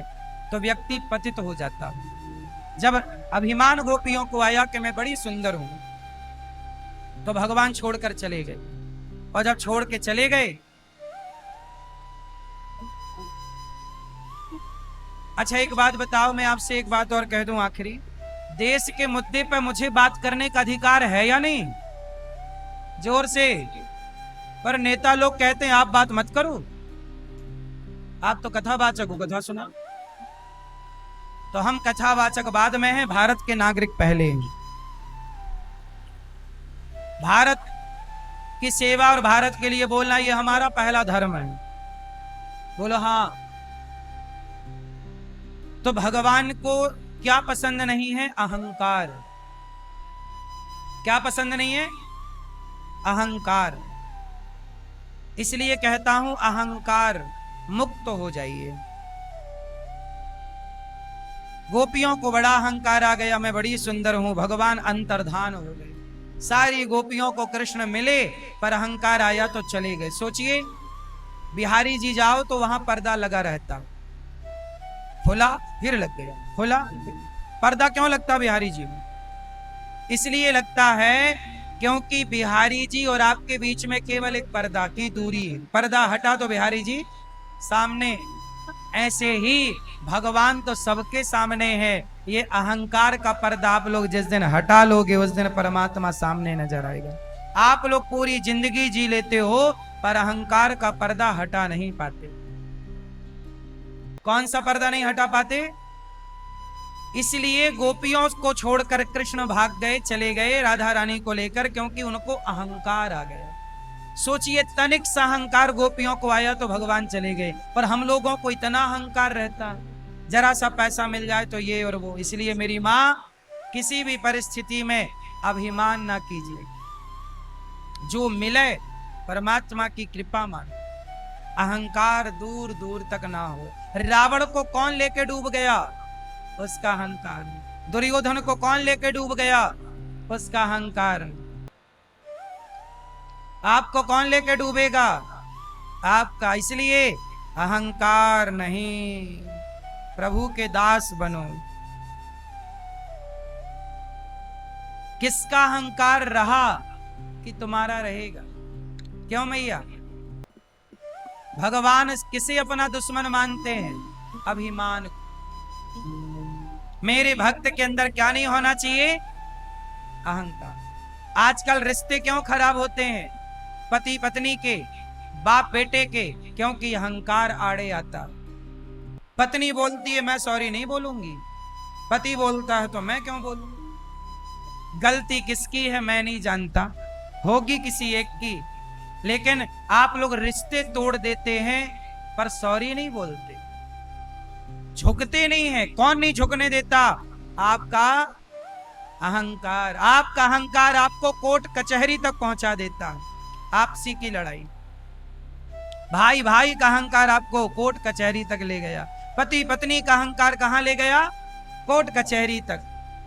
तो व्यक्ति पतित हो जाता है। जब अभिमान गोपियों को आया कि मैं बड़ी सुंदर हूं, तो भगवान छोड़कर चले गए। और जब छोड़ के चले गए, अच्छा एक बात बताओ, मैं आपसे एक बात और कह दूं आखिरी। देश के मुद्दे पर मुझे बात करने का अधिकार है या नहीं? जोर से। पर नेता लोग कहते हैं आप बात मत करो। आप तो कथावाचक हो, कथा सुना। तो हम कथावाचक बाद में हैं, भारत के नागरिक पहले हैं। भारत की सेवा और भारत के लिए बोलना ये हमारा पहला धर्म है। बोलो हाँ। तो भगवान को क्या पसंद नहीं है? अहंकार। क्या पसंद नहीं है? अहंकार। इसलिए कहता हूं अहंकार मुक्त हो जाइए। गोपियों को बड़ा अहंकार आ गया, मैं बड़ी सुंदर हूं, भगवान अंतर्धान हो गए। सारी गोपियों को कृष्ण मिले पर अहंकार आया तो चले गए। सोचिए, बिहारी जी जाओ तो वहां पर्दा लगा रहता, खुला फिर लग गया, खुला। पर्दा क्यों लगता बिहारी जी में? इसलिए लगता है क्योंकि बिहारी जी और आपके बीच में केवल एक पर्दा की दूरी है। पर्दा हटा तो बिहारी जी सामने। ऐसे ही भगवान तो सबके सामने है। ये अहंकार का पर्दा आप लोग जिस दिन हटा लोगे उस दिन परमात्मा सामने नजर आएगा। आप लोग पूरी जिंदगी जी लेते हो पर अहंकार का पर्दा हटा नहीं पाते। कौन सा पर्दा नहीं हटा पाते? इसलिए गोपियों को छोड़कर कृष्ण भाग गए, चले गए राधा रानी को लेकर, क्योंकि उनको अहंकार आ गया। सोचिए, तनिक सा अहंकार गोपियों को आया तो भगवान चले गए। पर हम लोगों को इतना अहंकार रहता, जरा सा पैसा मिल जाए तो ये और वो। इसलिए मेरी माँ, किसी भी परिस्थिति में अभिमान ना कीजिए, जो मिले परमात्मा की कृपा मान, अहंकार दूर दूर तक ना हो। रावण को कौन लेके डूब गया? उसका अहंकार। दुर्योधन को कौन लेके डूब गया? उसका अहंकार। आपको कौन लेके डूबेगा? आपका। इसलिए अहंकार नहीं, प्रभु के दास बनो। किसका अहंकार रहा कि तुम्हारा रहेगा? क्यों मैया? भगवान किसे अपना दुश्मन मानते हैं? अभिमान। मेरे भक्त के अंदर क्या नहीं होना चाहिए? अहंकार। आजकल रिश्ते क्यों खराब होते हैं? पति पत्नी के, बाप बेटे के, क्योंकि अहंकार आड़े आता। पत्नी बोलती है मैं सॉरी नहीं बोलूंगी, पति बोलता है तो मैं क्यों बोलूं। गलती किसकी है मैं नहीं जानता, होगी किसी एक की, लेकिन आप लोग रिश्ते तोड़ देते हैं पर सॉरी नहीं बोलते, झुकते नहीं है। कौन नहीं झुकने देता? आपका अहंकार। आपका अहंकार आपको कोर्ट कचहरी तक पहुंचा देता। आपसी की लड़ाई, भाई भाई का अहंकार आपको कोर्ट कचहरी तक ले गया। पति पत्नी का अहंकार कहां ले गया? कोर्ट कचहरी तक।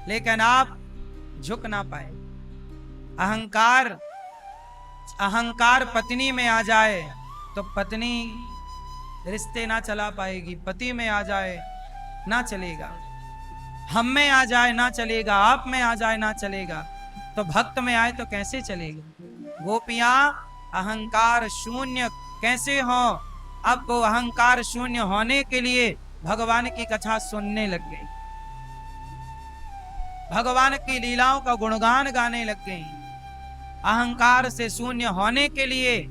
लेकिन आप झुक ना पाए। अहंकार, अहंकार पत्नी में आ जाए तो पत्नी रिश्ते ना चला पाएगी, पति में आ जाए ना चलेगा, हम में आ जाए ना चलेगा, आप में आ जाए ना चलेगा, तो भक्त में आए तो कैसे चलेगा? गोपियां अहंकार शून्य कैसे हो? अब वो अहंकार शून्य होने के लिए भगवान की कथा सुनने लग गई, भगवान की लीलाओं का गुणगान गाने लग गई। अहंकार से शून्य होने के लिए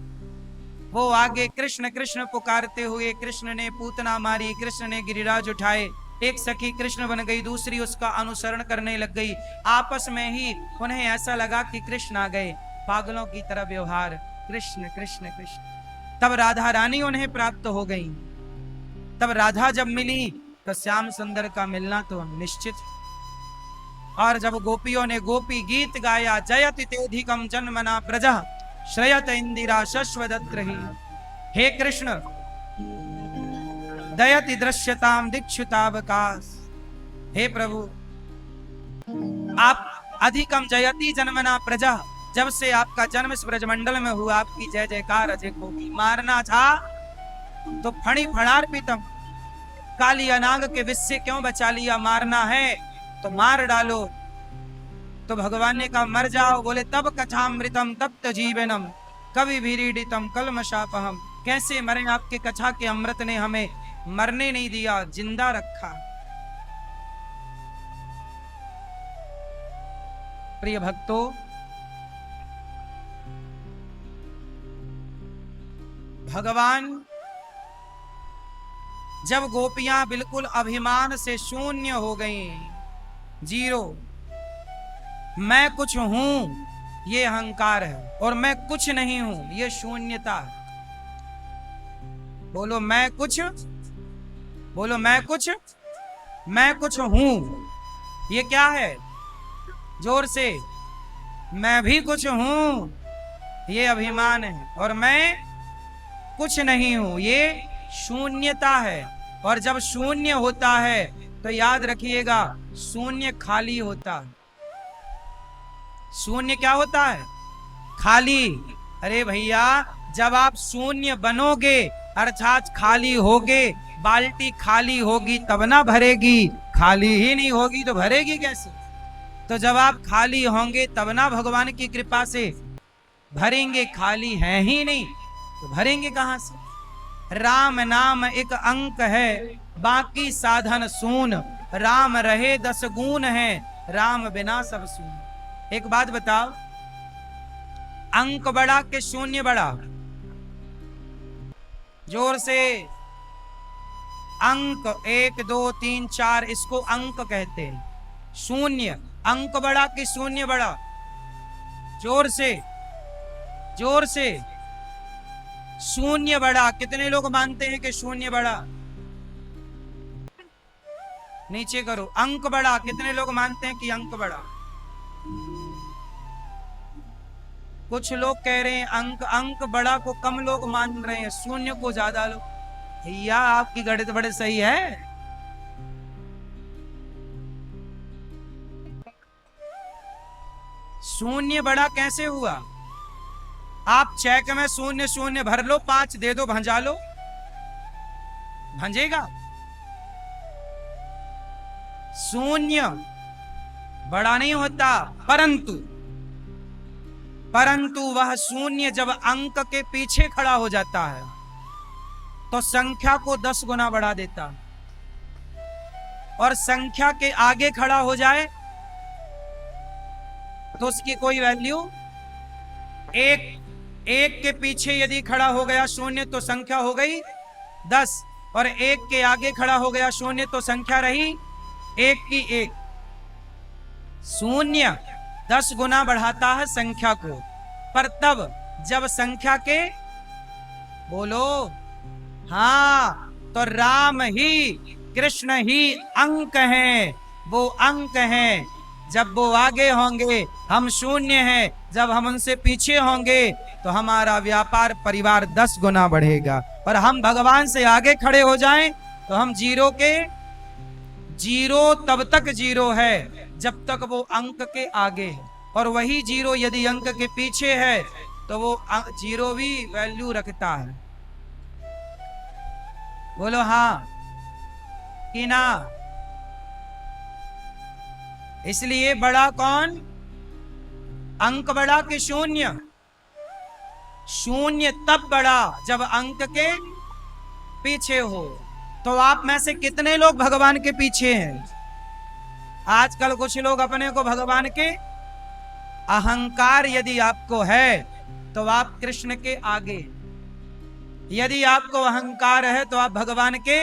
वो आगे कृष्ण कृष्ण पुकारते हुए, कृष्ण ने पूतना मारी, कृष्ण ने गिरिराज उठाए। एक सखी कृष्ण बन गई, दूसरी उसका अनुसरण करने लग गई। आपस में ही उन्हें ऐसा लगा कि कृष्ण आ गए, पागलों की तरह व्यवहार, कृष्ण कृष्ण कृष्ण। तब राधा रानी उन्हें प्राप्त हो गई। तब राधा जब मिली तो श्याम सुंदर का मिलना तो निश्चित। और जब गोपियों ने गोपी गीत गाया, जयति तेधिकम जन्मना प्रजा श्रयत इंदिरा शश्वदत्रहि। हे कृष्ण, दयति दृश्यताम दीक्षुतावकाश। हे प्रभु, आप अधिकम जयति जन्मना प्रजा, जब से आपका जन्म इस ब्रजमंडल में हुआ आपकी जय जयकार अजय होगी। मारना था तो फणी फणार्पितम, काली अनाग के विष से क्यों बचा लिया? मारना है तो मार डालो। तो भगवान ने कहा मर जाओ। बोले तब कथामृतम तप्त जीवनम कवि भीरीडितम कलमशापहम। कैसे मरे? आपके कथा के अमृत ने हमें मरने नहीं दिया, जिंदा रखा। प्रिय भक्तों, भगवान जब गोपियां बिल्कुल अभिमान से शून्य हो गईं, जीरो, मैं कुछ हूं ये अहंकार है, और मैं कुछ नहीं हूं ये शून्यता है। बोलो मैं कुछ, बोलो मैं कुछ हूं, ये क्या है? जोर से, मैं भी कुछ हूं ये अभिमान है, और मैं कुछ नहीं हूं ये शून्यता है। और जब शून्य होता है तो याद रखिएगा, शून्य खाली होता है। शून्य क्या होता है? खाली। अरे भैया, जब आप शून्य बनोगे अर्थात खाली होगे, बाल्टी खाली होगी तब ना भरेगी, खाली ही नहीं होगी तो भरेगी कैसे? तो जब आप खाली होंगे तब ना भगवान की कृपा से भरेंगे, खाली है ही नहीं तो भरेंगे कहां से? राम नाम एक अंक है, बाकी साधन शून, राम रहे 10 गुण है, राम बिना सब शून। एक बात बताओ, अंक बड़ा के शून्य बड़ा? जोर से। अंक 1 2 3 4 इसको अंक कहते हैं, शून्य। अंक बड़ा कि शून्य बड़ा? जोर से, जोर से। शून्य बड़ा। कितने लोग मानते हैं कि शून्य बड़ा? नीचे करो। अंक बड़ा। कितने लोग मानते हैं कि अंक बड़ा? कुछ लोग कह रहे हैं अंक बड़ा को कम लोग मान रहे हैं, शून्य को ज्यादा लोग। भैया आपकी गणित बड़े सही है। शून्य बड़ा कैसे हुआ? आप चेक में शून्य शून्य भर लो, 5 दे दो, भंजा लो, भंजेगा? शून्य बड़ा नहीं होता, परंतु वह शून्य जब अंक के पीछे खड़ा हो जाता है तो संख्या को 10 गुना बढ़ा देता है, और संख्या के आगे खड़ा हो जाए तो उसकी कोई वैल्यू, एक के पीछे यदि खड़ा हो गया शून्य तो संख्या हो गई 10, और 1 के आगे खड़ा हो गया शून्य तो संख्या रही 1 की 1। शून्य 10 गुना बढ़ाता है संख्या को, पर तब जब संख्या के, बोलो हाँ, तो राम ही, कृष्ण ही अंक हैं, वो अंक हैं। जब वो आगे होंगे हम शून्य हैं, जब हम उनसे पीछे होंगे तो हमारा व्यापार परिवार 10 गुना बढ़ेगा, और हम भगवान से आगे खड़े हो जाएं तो हम जीरो के जीरो तब तक जीरो है जब तक वो अंक के आगे है, और वही जीरो यदि अंक के पीछे है तो वो जीरो भी वैल्यू रखता है। बोलो हाँ कि ना? इसलिए बड़ा कौन? अंक बड़ा कि शून्य? शून्य तब बड़ा जब अंक के पीछे हो। तो आप में से कितने लोग भगवान के पीछे हैं? आजकल कुछ लोग अपने को भगवान के, अहंकार यदि आपको है तो आप कृष्ण के आगे, यदि आपको अहंकार है तो आप भगवान के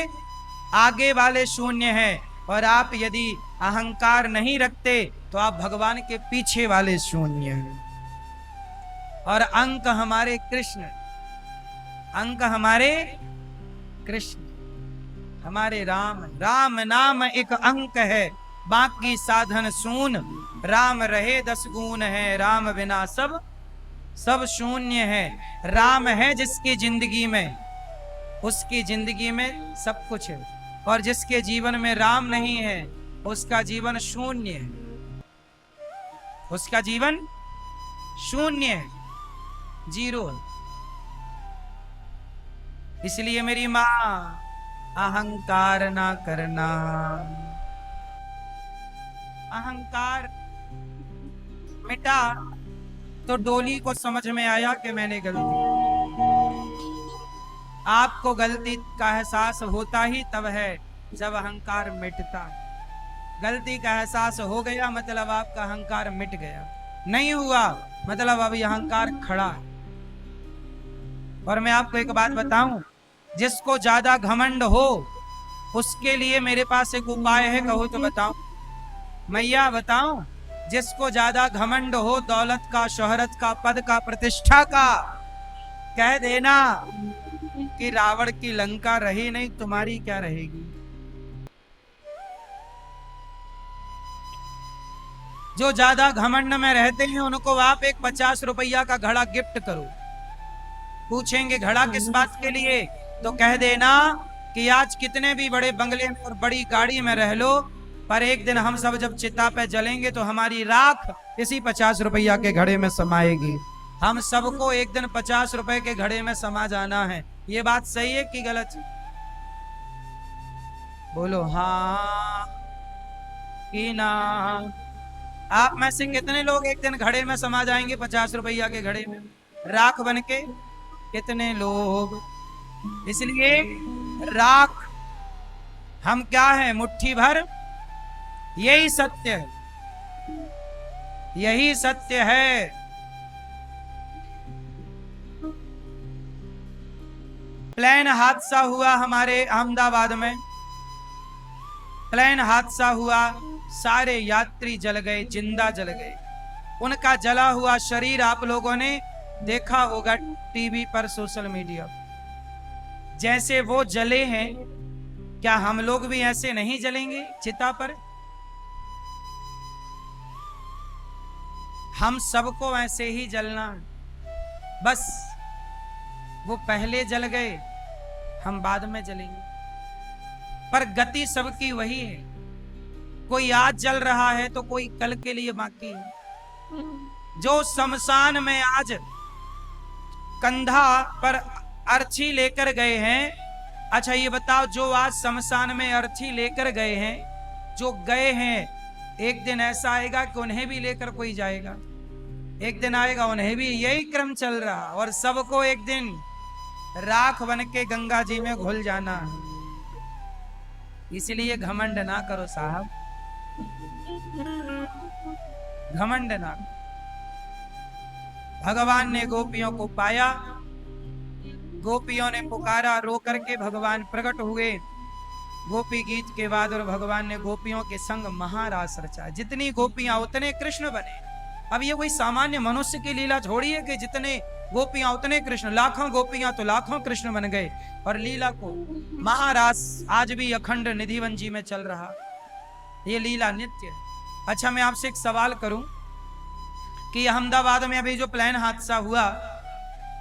आगे वाले शून्य हैं, और आप यदि अहंकार नहीं रखते तो आप भगवान के पीछे वाले शून्य हैं। और अंक हमारे कृष्ण, अंक हमारे कृष्ण, हमारे राम। राम नाम एक अंक है, बाकी साधन शून, राम रहे 10 गुण है, राम बिना सब शून्य है। राम है जिसकी जिंदगी में, उसकी जिंदगी में सब कुछ है, और जिसके जीवन में राम नहीं है उसका जीवन शून्य है, उसका जीवन शून्य है, जीरो है। इसलिए मेरी माँ, अहंकार ना करना। अहंकार मिटा तो डोली को समझ में आया कि मैंने गलती। आपको गलती का एहसास होता ही तब है जब अहंकार मिटता है। गलती का एहसास हो गया मतलब आपका अहंकार मिट गया, नहीं हुआ मतलब अभी अहंकार खड़ा है। और मैं आपको एक बात बताऊं, जिसको ज्यादा घमंड हो उसके लिए मेरे पास एक उपाय है, कहो तो बताओ। मैया बताओ। जिसको ज्यादा घमंड हो दौलत का, शोहरत का, पद का, प्रतिष्ठा का, कह देना कि रावण की लंका रही नहीं, तुम्हारी क्या रहेगी। जो ज्यादा घमंड में रहते हैं उनको आप एक 50 रुपया का घड़ा गिफ्ट करो। पूछेंगे घड़ा किस बात के लिए, तो कह देना कि आज कितने भी बड़े बंगले में और बड़ी गाड़ी में रह लो, पर एक दिन हम सब जब चिता पे जलेंगे तो हमारी राख इसी 50 रुपया के घड़े में समाएगी। हम सबको एक दिन 50 रुपए के घड़े में समा जाना है। ये बात सही है कि गलत? बोलो हाँ कि ना। आप में से कितने लोग एक दिन घड़े में समा जाएंगे 50 रुपया के घड़े में राख बन के? कितने लोग? इसलिए राख हम क्या है, मुट्ठी भर। यही सत्य है, यही सत्य है। प्लेन हादसा हुआ हमारे अहमदाबाद में, प्लेन हादसा हुआ, सारे यात्री जल गए, जिंदा जल गए। उनका जला हुआ शरीर आप लोगों ने देखा होगा टीवी पर, सोशल मीडिया। जैसे वो जले हैं, क्या हम लोग भी ऐसे नहीं जलेंगे चिता पर? हम सबको ऐसे ही जलना, बस वो पहले जल गए, हम बाद में जलेंगे। पर गति सबकी वही है। कोई आज जल रहा है तो कोई कल के लिए बाकी है। जो शमशान में आज कंधा पर अर्थी लेकर गए हैं, अच्छा ये बताओ, जो आज शमशान में अर्थी लेकर गए हैं, जो गए हैं, एक दिन ऐसा आएगा कि उन्हें भी लेकर कोई जाएगा। एक दिन आएगा उन्हें भी, यही क्रम चल रहा, और सबको एक दिन राख बन के गंगा जी में घुल जाना। इसलिए घमंड ना करो साहब, घमंड ना। भगवान ने गोपियों को पाया, गोपियों ने पुकारा, रो करके भगवान प्रकट हुए गोपी गीत के बाद, और भगवान ने गोपियों के संग महारास रचा। जितनी गोपियां उतने कृष्ण बने। अब ये कोई सामान्य मनुष्य की लीला थोड़ी है कि जितने गोपियां उतने कृष्ण, लाखों गोपियां तो लाखों कृष्ण बन गए। और लीला को महारास आज भी अखंड निधिवन जी में चल रहा, ये लीला नित्य है। अच्छा मैं आपसे एक सवाल करूं कि अहमदाबाद में अभी जो प्लेन हादसा हुआ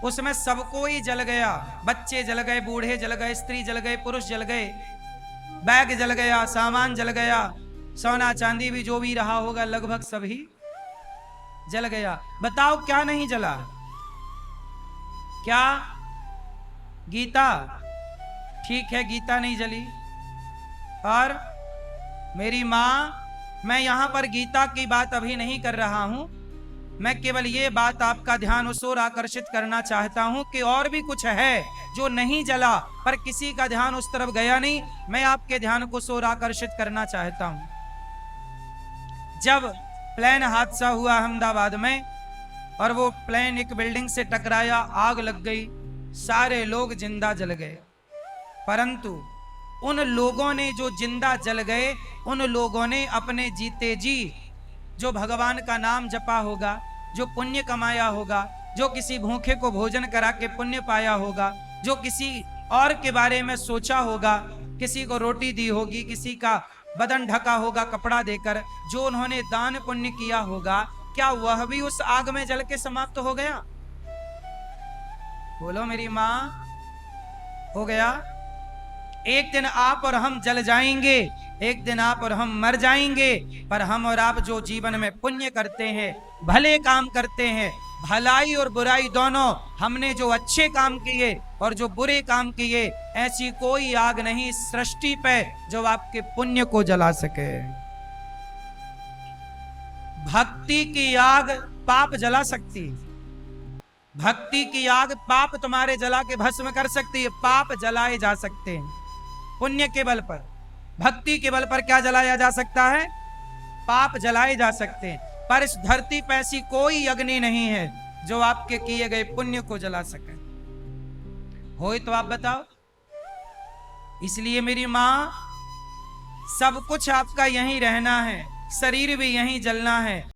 उसमें सबको ही जल गया, बच्चे जल गए, बूढ़े जल गए, स्त्री जल गए, पुरुष जल गए, बैग जल गया, सामान जल गया, सोना चांदी भी जो भी रहा होगा लगभग सभी जल गया। बताओ क्या नहीं जला? क्या? गीता? ठीक है गीता नहीं जली। और मेरी मां, मैं यहां पर गीता की बात अभी नहीं कर रहा हूं, मैं केवल ये बात आपका ध्यान उस ओर आकर्षित करना चाहता हूं कि और भी कुछ है जो नहीं जला, पर किसी का ध्यान उस तरफ गया नहीं। मैं आपके ध्यान को उस ओर आकर्षित करना चाहता हूं। जब प्लेन हादसा हुआ अहमदाबाद में और वो प्लेन एक बिल्डिंग से टकराया, आग लग गई, सारे लोग जिंदा जल गए। परंतु उन लोगों ने जो जिंदा जल गए, उन लोगों ने अपने जीते जी जो भगवान का नाम जपा होगा, जो पुण्य कमाया होगा, जो किसी भूखे को भोजन करा के पुण्य पाया होगा, जो किसी और के बारे में सोचा होगा, किसी को रोटी दी होगी, किसी का बदन ढका होगा कपड़ा देकर, जो उन्होंने दान पुण्य किया होगा, क्या वह भी उस आग में जल के समाप्त हो गया? बोलो मेरी मां, हो गया? एक दिन आप और हम जल जाएंगे, एक दिन आप और हम मर जाएंगे, पर हम और आप जो जीवन में पुण्य करते हैं, भले काम करते हैं, भलाई और बुराई दोनों, हमने जो अच्छे काम किए और जो बुरे काम किए, ऐसी कोई आग नहीं सृष्टि पे जो आपके पुण्य को जला सके। भक्ति की आग पाप जला सकती है, भक्ति की आग पाप तुम्हारे जला के भस्म कर सकती है। पाप जलाए जा सकते हैं पुण्य के बल पर, भक्ति के बल पर क्या जलाया जा सकता है? पाप जलाए जा सकते हैं। पर इस धरती पर ऐसी कोई अग्नि नहीं है जो आपके किए गए पुण्य को जला सके। हो तो आप बताओ। इसलिए मेरी मां, सब कुछ आपका यहीं रहना है, शरीर भी यहीं जलना है।